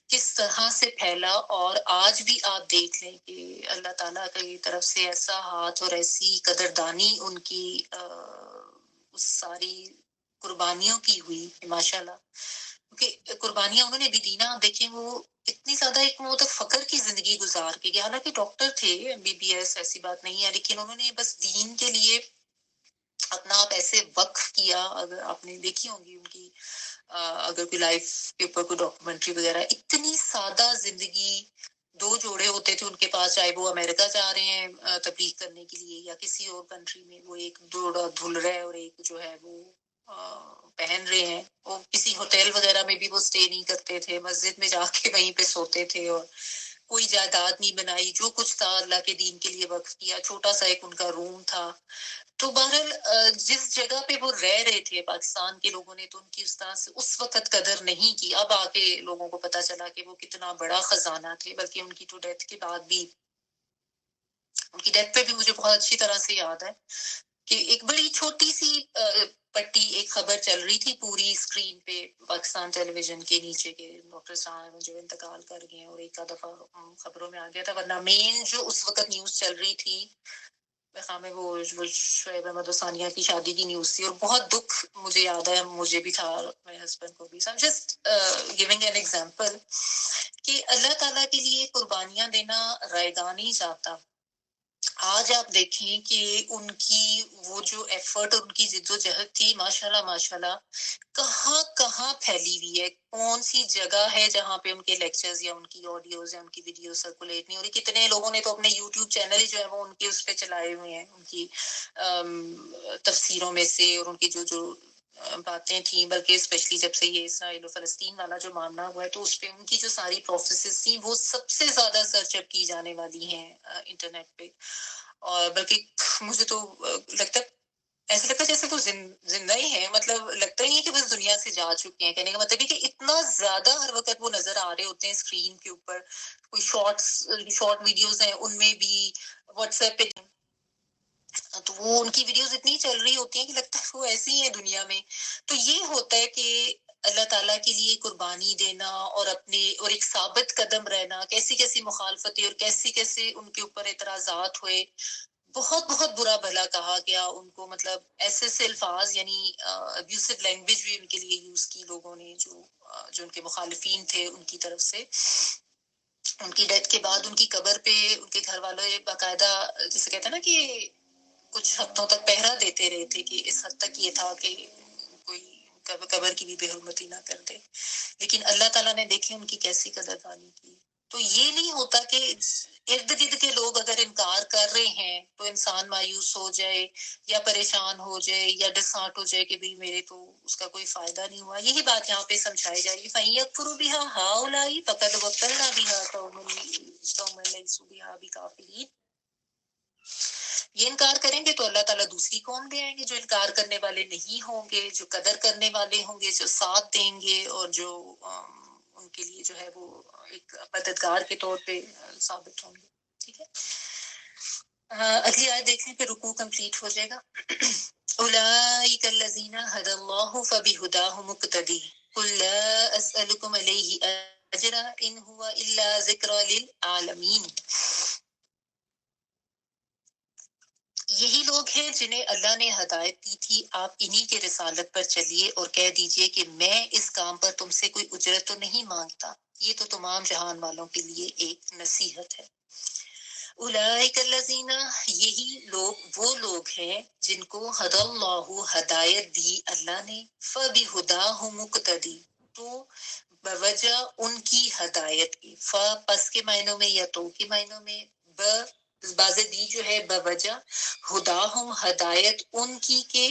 کس طرح سے پھیلا۔ اور آج بھی آپ دیکھ لیں کہ اللہ تعالیٰ کی طرف سے ایسا ہاتھ اور ایسی قدردانی ان کی اس ساری قربانیوں کی ہوئی ماشاءاللہ، کیونکہ قربانیاں انہوں نے بھی دی نا۔ آپ دیکھیں وہ اتنی زیادہ ایک وہ تو فخر کی زندگی گزار کے گیا، حالانکہ ڈاکٹر تھے MBBS، ایسی بات نہیں ہے، لیکن انہوں نے بس دین کے لیے اپنا آپ ایسے وقف کیا۔ اگر آپ نے دیکھی ہوں گی ان کی اگر کوئی لائف کے اوپر کوئی ڈاکومنٹری وغیرہ، اتنی سادہ زندگی، دو جوڑے ہوتے تھے ان کے پاس، چاہے وہ امریکہ جا رہے ہیں تبلیغ کرنے کے لیے یا کسی اور کنٹری میں، وہ ایک جوڑا دھل رہا ہے اور ایک جو ہے وہ پہن رہے ہیں۔ وہ کسی ہوٹل وغیرہ میں بھی وہ سٹے نہیں کرتے تھے، مسجد میں جا کے وہیں پہ سوتے تھے، اور کوئی جائیداد نہیں بنائی، جو کچھ تھا اللہ کے دین کے لیے وقف کیا، چھوٹا سا ایک ان کا روم تھا۔ تو بہرحال جس جگہ پہ وہ رہ رہے تھے پاکستان کے لوگوں نے تو ان کی اس طرح سے اس وقت قدر نہیں کی، اب آ کے لوگوں کو پتہ چلا کہ وہ کتنا بڑا خزانہ تھے۔ بلکہ ان کی تو ڈیتھ کے بعد بھی، ان کی ڈیتھ پہ بھی مجھے بہت اچھی طرح سے یاد ہے کہ ایک بڑی چھوٹی سی پٹی ایک خبر چل رہی تھی پوری اسکرین پہ پاکستان ٹیلی ویژن کے نیچے کے ڈاکٹر صاحب جو انتقال کر گئے اور ایک دفعہ خبروں میں آ گیا تھا، ورنہ مین جو اس وقت نیوز چل رہی تھی خام وہ شعیب احمد و ثانیہ کی شادی کی نیوز تھی، اور بہت دکھ مجھے یاد ہے، مجھے بھی تھا میرے ہسبینڈ کو بھی. So I'm just giving an example کہ اللہ تعالیٰ کے لیے قربانیاں دینا رائے گاہ نہیں چاہتا. آج آپ دیکھیں کہ ان کی وہ جو ایفرٹ اور ان کی جد و جہد تھی، ماشاءاللہ ماشاءاللہ کہاں کہاں پھیلی ہوئی ہے. کون سی جگہ ہے جہاں پہ ان کے لیکچرز یا ان کی آڈیوز یا ان کی ویڈیو سرکولیٹ نہیں ہو رہی. کتنے لوگوں نے تو اپنے یوٹیوب چینل ہی جو ہے وہ ان کے اس پہ چلائے ہوئے ہیں، ان کی تفسیروں میں سے، اور ان کی جو باتیں تھیں. بلکہ اسپیشلی جب سے یہ اسرائیل و فلسطین والا جو معاملہ ہوا ہے تو اس پہ ان کی جو ساری پروسیسز تھیں وہ سب سے زیادہ سرچ اپ کی جانے والی ہیں انٹرنیٹ پہ. اور بلکہ مجھے تو لگتا ہے ایسا لگتا ہے جیسے وہ زندہ ہی ہے، مطلب لگتا ہی ہے کہ بس دنیا سے جا چکے ہیں. کہنے کا مطلب ہے کہ اتنا زیادہ ہر وقت وہ نظر آ رہے ہوتے ہیں اسکرین کے اوپر. کوئی شارٹ ویڈیوز ہیں ان میں بھی، واٹس ایپ پہ تو وہ ان کی ویڈیوز اتنی چل رہی ہوتی ہیں کہ لگتا ہے وہ ایسی ہی ہیں دنیا میں. تو یہ ہوتا ہے کہ اللہ تعالیٰ کے لیے قربانی دینا اور اپنے اور ایک ثابت قدم رہنا. کیسی کیسی مخالفتیں اور کیسی کیسے ان کے اوپر اعتراضات ہوئے، بہت بہت برا بھلا کہا گیا ان کو. مطلب ایسے ایسے الفاظ، یعنی ابیوسو لینگویج بھی ان کے لیے یوز کی لوگوں نے، جو ان کے مخالفین تھے ان کی طرف سے. ان کی ڈیتھ کے بعد ان کی قبر پہ ان کے گھر والے باقاعدہ جسے کہتے ہیں نا کہ کچھ ہفتوں تک پہرا دیتے رہے تھے، کہ اس حد تک یہ تھا کہ کوئی قبر کی بھی بے حرمتی نہ کر دے. لیکن اللہ تعالیٰ نے دیکھے ان کی کیسی قدردانی کی. تو یہ نہیں ہوتا کہ ارد گرد کے لوگ اگر انکار کر رہے ہیں تو انسان مایوس ہو جائے یا پریشان ہو جائے یا ڈسہارٹ ہو جائے کہ بھی میرے تو اس کا کوئی فائدہ نہیں ہوا. یہی بات یہاں پہ سمجھائی جا رہی ہے. فَإِن يَكْفُرُوا بِهَا هَٰؤُلَاءِ فَقَدْ وَكَّلْنَا بِهَا قَوْمًا لَيْسُوا بِهَا بِكَافِرِينَ. یہ انکار کریں گے تو اللہ تعالیٰ دوسری قوم لے آئیں گے جو انکار کرنے والے نہیں ہوں گے، جو قدر کرنے والے ہوں گے، جو ساتھ دیں گے اور جو ان کے لیے جو ہے وہ ایک مددگار کے طور پہ ثابت ہوں گے. ٹھیک ہے، اگلی آیت دیکھیں پھر رکوع کمپلیٹ ہو جائے گا. اولئک الذین ھدی اللہ فبہداہ مقتدی قل لا اسألکم علیہ اجرا ان هو الا ذکری للعالمین. یہی لوگ ہیں جنہیں اللہ نے ہدایت دی تھی، آپ انہی کے رسالت پر چلیے اور کہہ دیجئے کہ میں اس کام پر تم سے کوئی اجرت تو نہیں مانگتا، یہ تو تمام جہان والوں کے لیے ایک نصیحت ہے. اولئک الذین، یہی لوگ وہ لوگ ہیں جن کو ہدی اللہ، ہدایت دی اللہ نے، فبہداہ مقتدی، تو بوجہ ان کی ہدایت کی. پس کے معنوں میں یا تو کے معنوں میں، باز دی جو ہے بوجہ، ہداہم ہدایت ان کی کے.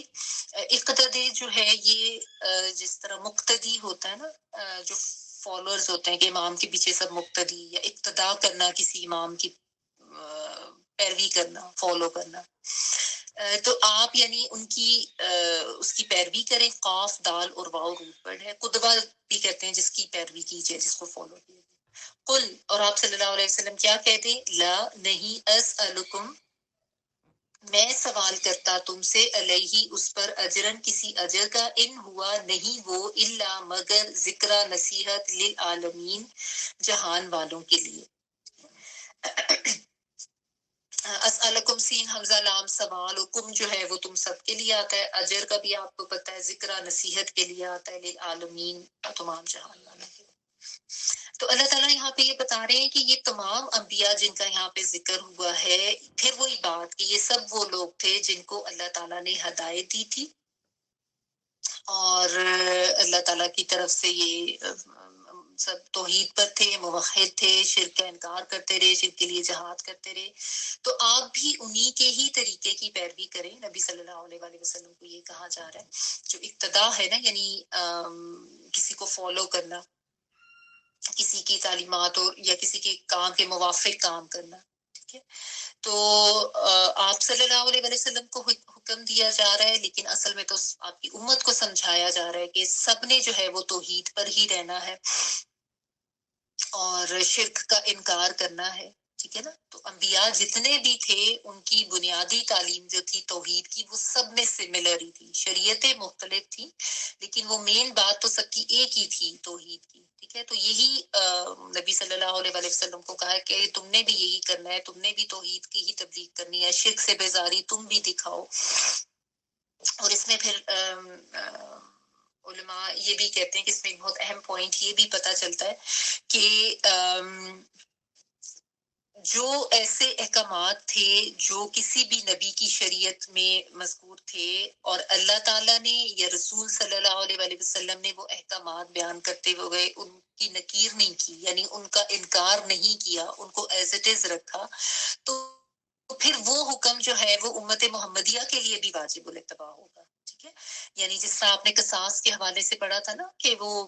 اقتدی جو ہے یہ جس طرح مقتدی ہوتا ہے نا، جو فالوورز ہوتے ہیں کہ امام کے پیچھے سب مقتدی، یا اقتدا کرنا کسی امام کی پیروی کرنا، فالو کرنا. تو آپ یعنی ان کی اس کی پیروی کریں. قاف دال اور واو روٹ ورڈ ہے. قدوہ بھی کہتے ہیں جس کی پیروی کی جائے، جس کو فالو کیا جائے. قل، اور آپ صلی اللہ علیہ وسلم کیا کہہ دیں، لا نہیں، اسألکم میں سوال کرتا تم سے، علیہ اس پر، اجرن کسی اجر کا، ان ہوا نہیں وہ، الا مگر، ذکرہ نصیحت، للعالمین جہان والوں کے لیے. اسألکم سین حمزہ لام سوال، حکم جو ہے وہ تم سب کے لیے آتا ہے، اجر کا بھی آپ کو پتہ ہے، ذکرہ نصیحت کے لیے آتا ہے، للعالمین تمام جہان والوں کے لیے. تو اللہ تعالیٰ یہاں پہ یہ بتا رہے ہیں کہ یہ تمام انبیاء جن کا یہاں پہ ذکر ہوا ہے، پھر وہی بات کہ یہ سب وہ لوگ تھے جن کو اللہ تعالیٰ نے ہدایت دی تھی، اور اللہ تعالیٰ کی طرف سے یہ سب توحید پر تھے، موحد تھے، شرک کا انکار کرتے رہے، شرک کے لیے جہاد کرتے رہے. تو آپ بھی انہی کے ہی طریقے کی پیروی کریں. نبی صلی اللہ علیہ وسلم کو یہ کہا جا رہا ہے. جو اقتدا ہے نا، یعنی کسی کو فالو کرنا، کسی کی تعلیمات اور یا کسی کے کام کے موافق کام کرنا. ٹھیک ہے، تو آپ صلی اللہ علیہ وسلم کو حکم دیا جا رہا ہے، لیکن اصل میں تو آپ کی امت کو سمجھایا جا رہا ہے کہ سب نے جو ہے وہ توحید پر ہی رہنا ہے اور شرک کا انکار کرنا ہے. ٹھیک ہے نا. تو انبیاء جتنے بھی تھے ان کی بنیادی تعلیم جو تھی توحید کی وہ سب میں سملر ہی تھی. شریعتیں مختلف تھیں لیکن وہ مین بات تو سب کی ایک ہی تھی توحید کی. ٹھیک ہے, تو یہی نبی صلی اللہ علیہ وسلم کو کہا کہ تم نے بھی یہی کرنا ہے, تم نے بھی توحید کی ہی تبلیغ کرنی ہے, شرک سے بیزاری تم بھی دکھاؤ. اور اس میں پھر علماء یہ بھی کہتے ہیں کہ اس میں ایک بہت اہم پوائنٹ یہ بھی پتہ چلتا ہے کہ جو ایسے احکامات تھے جو کسی بھی نبی کی شریعت میں مذکور تھے اور اللہ تعالیٰ نے یا رسول صلی اللہ علیہ وسلم نے وہ احکامات بیان کرتے ہوئے ان کی نکیر نہیں کی, یعنی ان کا انکار نہیں کیا, ان کو ایز اٹ از رکھا, تو پھر وہ حکم جو ہے وہ امت محمدیہ کے لیے بھی واجب الاتباع ہوگا. ٹھیک ہے, یعنی جس طرح آپ نے قصاص کے حوالے سے پڑھا تھا نا کہ وہ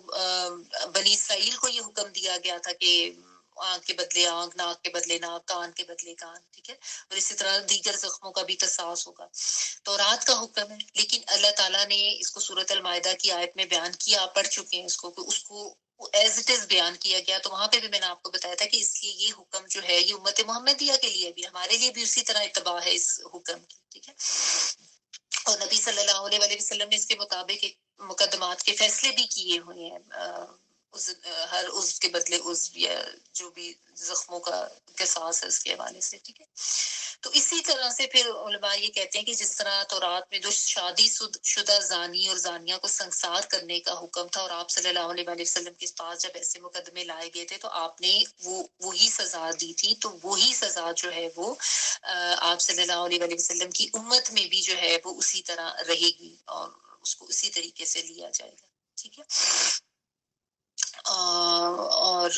بنی اسرائیل کو یہ حکم دیا گیا تھا کہ آنکھ کے بدلے آنکھ, ناک کے بدلے ناک, کان کے بدلے کان. ٹھیک ہے, اور اسی طرح دیگر زخموں کا بھی قصاص ہوگا. تورات کا حکم ہے, لیکن اللہ تعالیٰ نے اس کو سورۃ المائدہ کی آیت میں بیان کیا, آپ پڑھ چکے ہیں اس کو, کہ اس کو ایز اٹ از بیان کیا گیا. تو وہاں پہ بھی میں نے آپ کو بتایا تھا کہ اس لیے یہ حکم جو ہے یہ امت محمدیہ کے لیے بھی, ہمارے لیے بھی اسی طرح اتباع ہے اس حکم کی. ٹھیک ہے, اور نبی صلی اللہ علیہ وسلم نے اس کے مطابق مقدمات کے فیصلے بھی کیے ہوئے ہیں, ہر عضو کے بدلے عضو یا جو بھی زخموں کا قصاص ہے اس کے حوالے سے. ٹھیک ہے, تو اسی طرح سے پھر علماء یہ کہتے ہیں کہ جس طرح تورات میں جو شادی شدہ زانی اور زانیہ کو سنسار کرنے کا حکم تھا, اور آپ صلی اللہ علیہ وسلم کے پاس جب ایسے مقدمے لائے گئے تھے تو آپ نے وہی سزا دی تھی, تو وہی سزا جو ہے وہ آپ صلی اللہ علیہ وسلم کی امت میں بھی جو ہے وہ اسی طرح رہے گی اور اس کو اسی طریقے سے لیا جائے گا. ٹھیک ہے, اور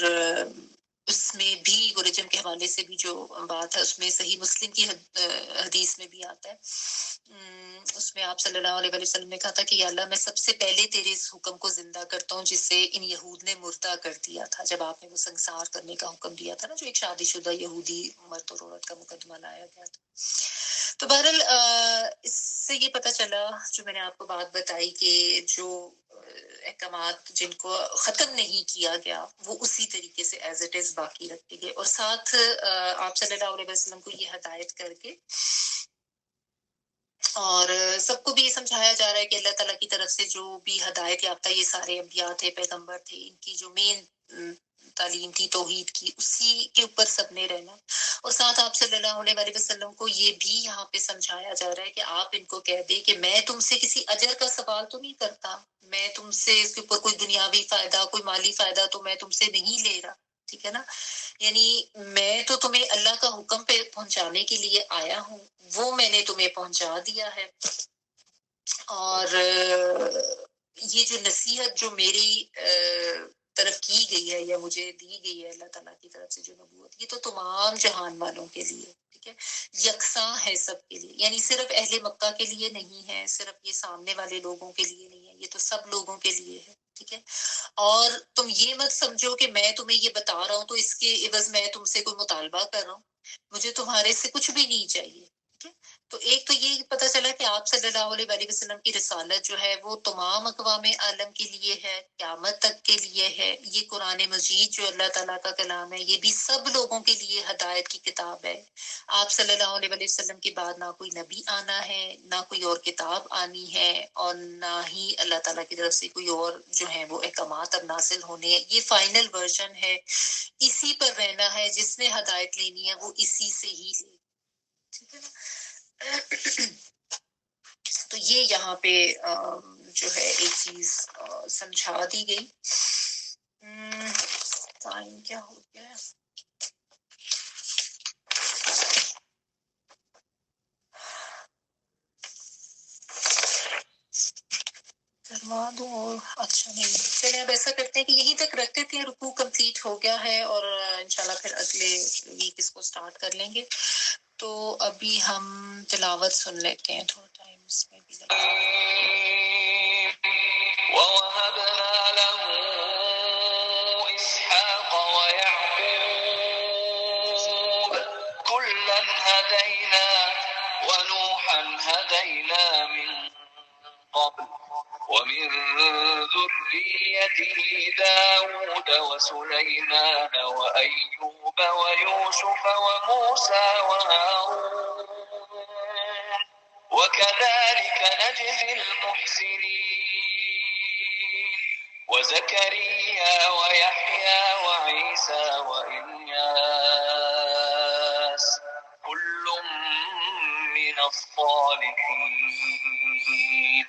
اس میں بھی رجم کے حوالے سے بھی جو بات ہے اس میں صحیح مسلم کی حدیث میں بھی آتا ہے, اس میں آپ صلی اللہ علیہ وسلم نے کہا تھا کہ یا اللہ میں سب سے پہلے تیرے اس حکم کو زندہ کرتا ہوں جس سے ان یہود نے مردہ کر دیا تھا, جب آپ نے وہ سنسار کرنے کا حکم دیا تھا نا, جو ایک شادی شدہ یہودی مرد اور عورت کا مقدمہ لایا گیا تھا. تو بہرحال اس سے یہ پتہ چلا جو میں نے آپ کو بات بتائی کہ جو احکامات جن کو ختم نہیں کیا گیا وہ اسی طریقے سے ایز اٹ از باقی رکھے گئے, اور ساتھ آپ صلی اللہ علیہ وسلم کو یہ ہدایت کر کے اور سب کو بھی یہ سمجھایا جا رہا ہے کہ اللہ تعالیٰ کی طرف سے جو بھی ہدایت یافتہ یہ سارے انبیاء تھے, پیغمبر تھے, ان کی جو مین تعلیم تھی توحید کی, اسی کے اوپر سب نے رہنا. اور ساتھ آپ صلی اللہ علیہ وسلم کو یہ بھی یہاں پہ سمجھایا جا رہا ہے کہ آپ ان کو کہہ دیں کہ میں تم سے کسی اجر کا سوال تو نہیں کرتا, میں تم سے اس کے اوپر کوئی دنیاوی فائدہ, کوئی مالی فائدہ تو میں تم سے نہیں لے رہا. ٹھیک ہے نا, یعنی میں تو تمہیں اللہ کا حکم پہ پہنچانے کے لیے آیا ہوں, وہ میں نے تمہیں پہنچا دیا ہے. اور یہ جو نصیحت جو میری طرف کی گئی ہے یا مجھے دی گئی ہے اللہ تعالیٰ کی طرف سے جو نبوت, یہ تو تمام جہان والوں کے لیے, ٹھیک ہے, یکساں ہے سب کے لیے, یعنی صرف اہل مکہ کے لیے نہیں ہے, صرف یہ سامنے والے لوگوں کے لیے نہیں ہے, یہ تو سب لوگوں کے لیے ہے. ٹھیک ہے, اور تم یہ مت سمجھو کہ میں تمہیں یہ بتا رہا ہوں تو اس کے عوض میں تم سے کوئی مطالبہ کر رہا ہوں, مجھے تمہارے سے کچھ بھی نہیں چاہیے. ٹھیک ہے, تو ایک تو یہ پتہ چلا کہ آپ صلی اللہ علیہ وسلم کی رسالت جو ہے وہ تمام اقوام عالم کے لیے ہے, قیامت تک کے لیے ہے. یہ قرآن مجید جو اللہ تعالیٰ کا کلام ہے یہ بھی سب لوگوں کے لیے ہدایت کی کتاب ہے. آپ صلی اللہ علیہ وسلم کے بعد نہ کوئی نبی آنا ہے, نہ کوئی اور کتاب آنی ہے, اور نہ ہی اللہ تعالیٰ کی طرف سے کوئی اور جو ہے وہ احکامات اب نازل ہونے ہیں. یہ فائنل ورژن ہے, اسی پر رہنا ہے, جس نے ہدایت لینی ہے وہ اسی سے ہی لے. ٹھیک ہے نا, تو یہ یہاں پہ جو ہے ایک چیز سمجھا دی گئی. ٹائم کیا ہو گیا ہے؟ کروا دوں اور اچھا نہیں, چلے اب ایسا کرتے ہیں کہ یہیں تک رکھتے تھے, رکوع کمپلیٹ ہو گیا ہے اور انشاءاللہ پھر اگلے ویک اس کو سٹارٹ کر لیں گے. تو ابھی ہم تلاوت سن لیتے ہیں, تھوڑا ٹائم اس میں بھی لگتا ہے. وَوَهَبْنَا لَهُ إِسْحَاقَ وَيَعْقُوبَ كُلًّا هَدَيْنَا وَنُوحًا هَدَيْنَا مِن قَبْلُ ومن ذريته داود وسليمان وأيوب ويوسف وموسى وهارون وكذلك نجزي المحسنين وزكريا ويحيى وعيسى وإلياس كل من الصالحين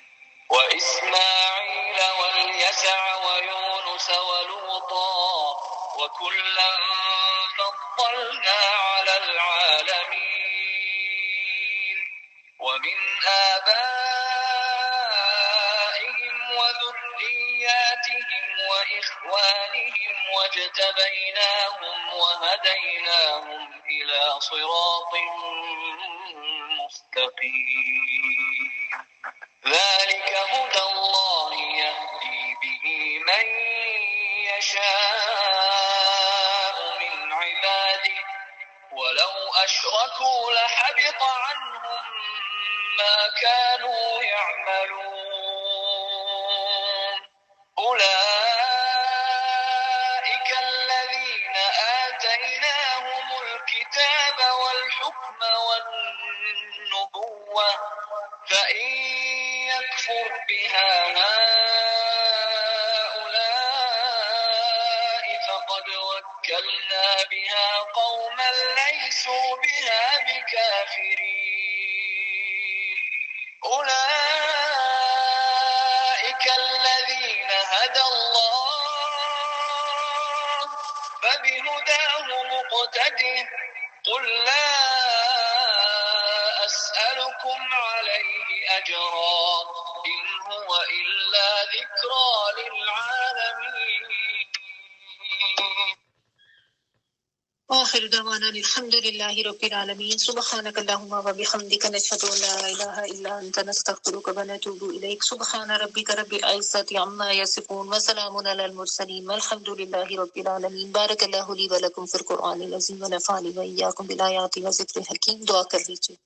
وإسماعيل واليسع ويونس ولوطا وكلا فضلنا على العالمين ومن آبائهم وذرياتهم وإخوانهم واجتبيناهم وهديناهم إلى صراط مستقيم ذلك هدى الله يهدي به من يشاء من عباده ولو أشركوا لحبط عنهم ما كانوا يعملون أولئك الذين آتيناهم الكتاب والحكم والنبوة فإن يكفر بها هؤلاء فقد وكلنا بها قوما ليسوا بها بكافرين أولئك الذين هدى الله فبهداه مقتده قل لا أسألكم عليه أجرا إن هو إلا ذكرى للعالمين آخر دعوانا الحمد لله رب العالمين سبحانك اللهم وبحمدك نشهد أن لا إله إلا أنت نستغفرك ونتوب إليك سبحان ربك رب العزة عما يصفون وسلام على المرسلين والحمد لله رب العالمين بارك الله لي ولكم في القرآن العظيم ونفعني وإياكم بالآيات وذكر الحكيم دعا کر لیجیے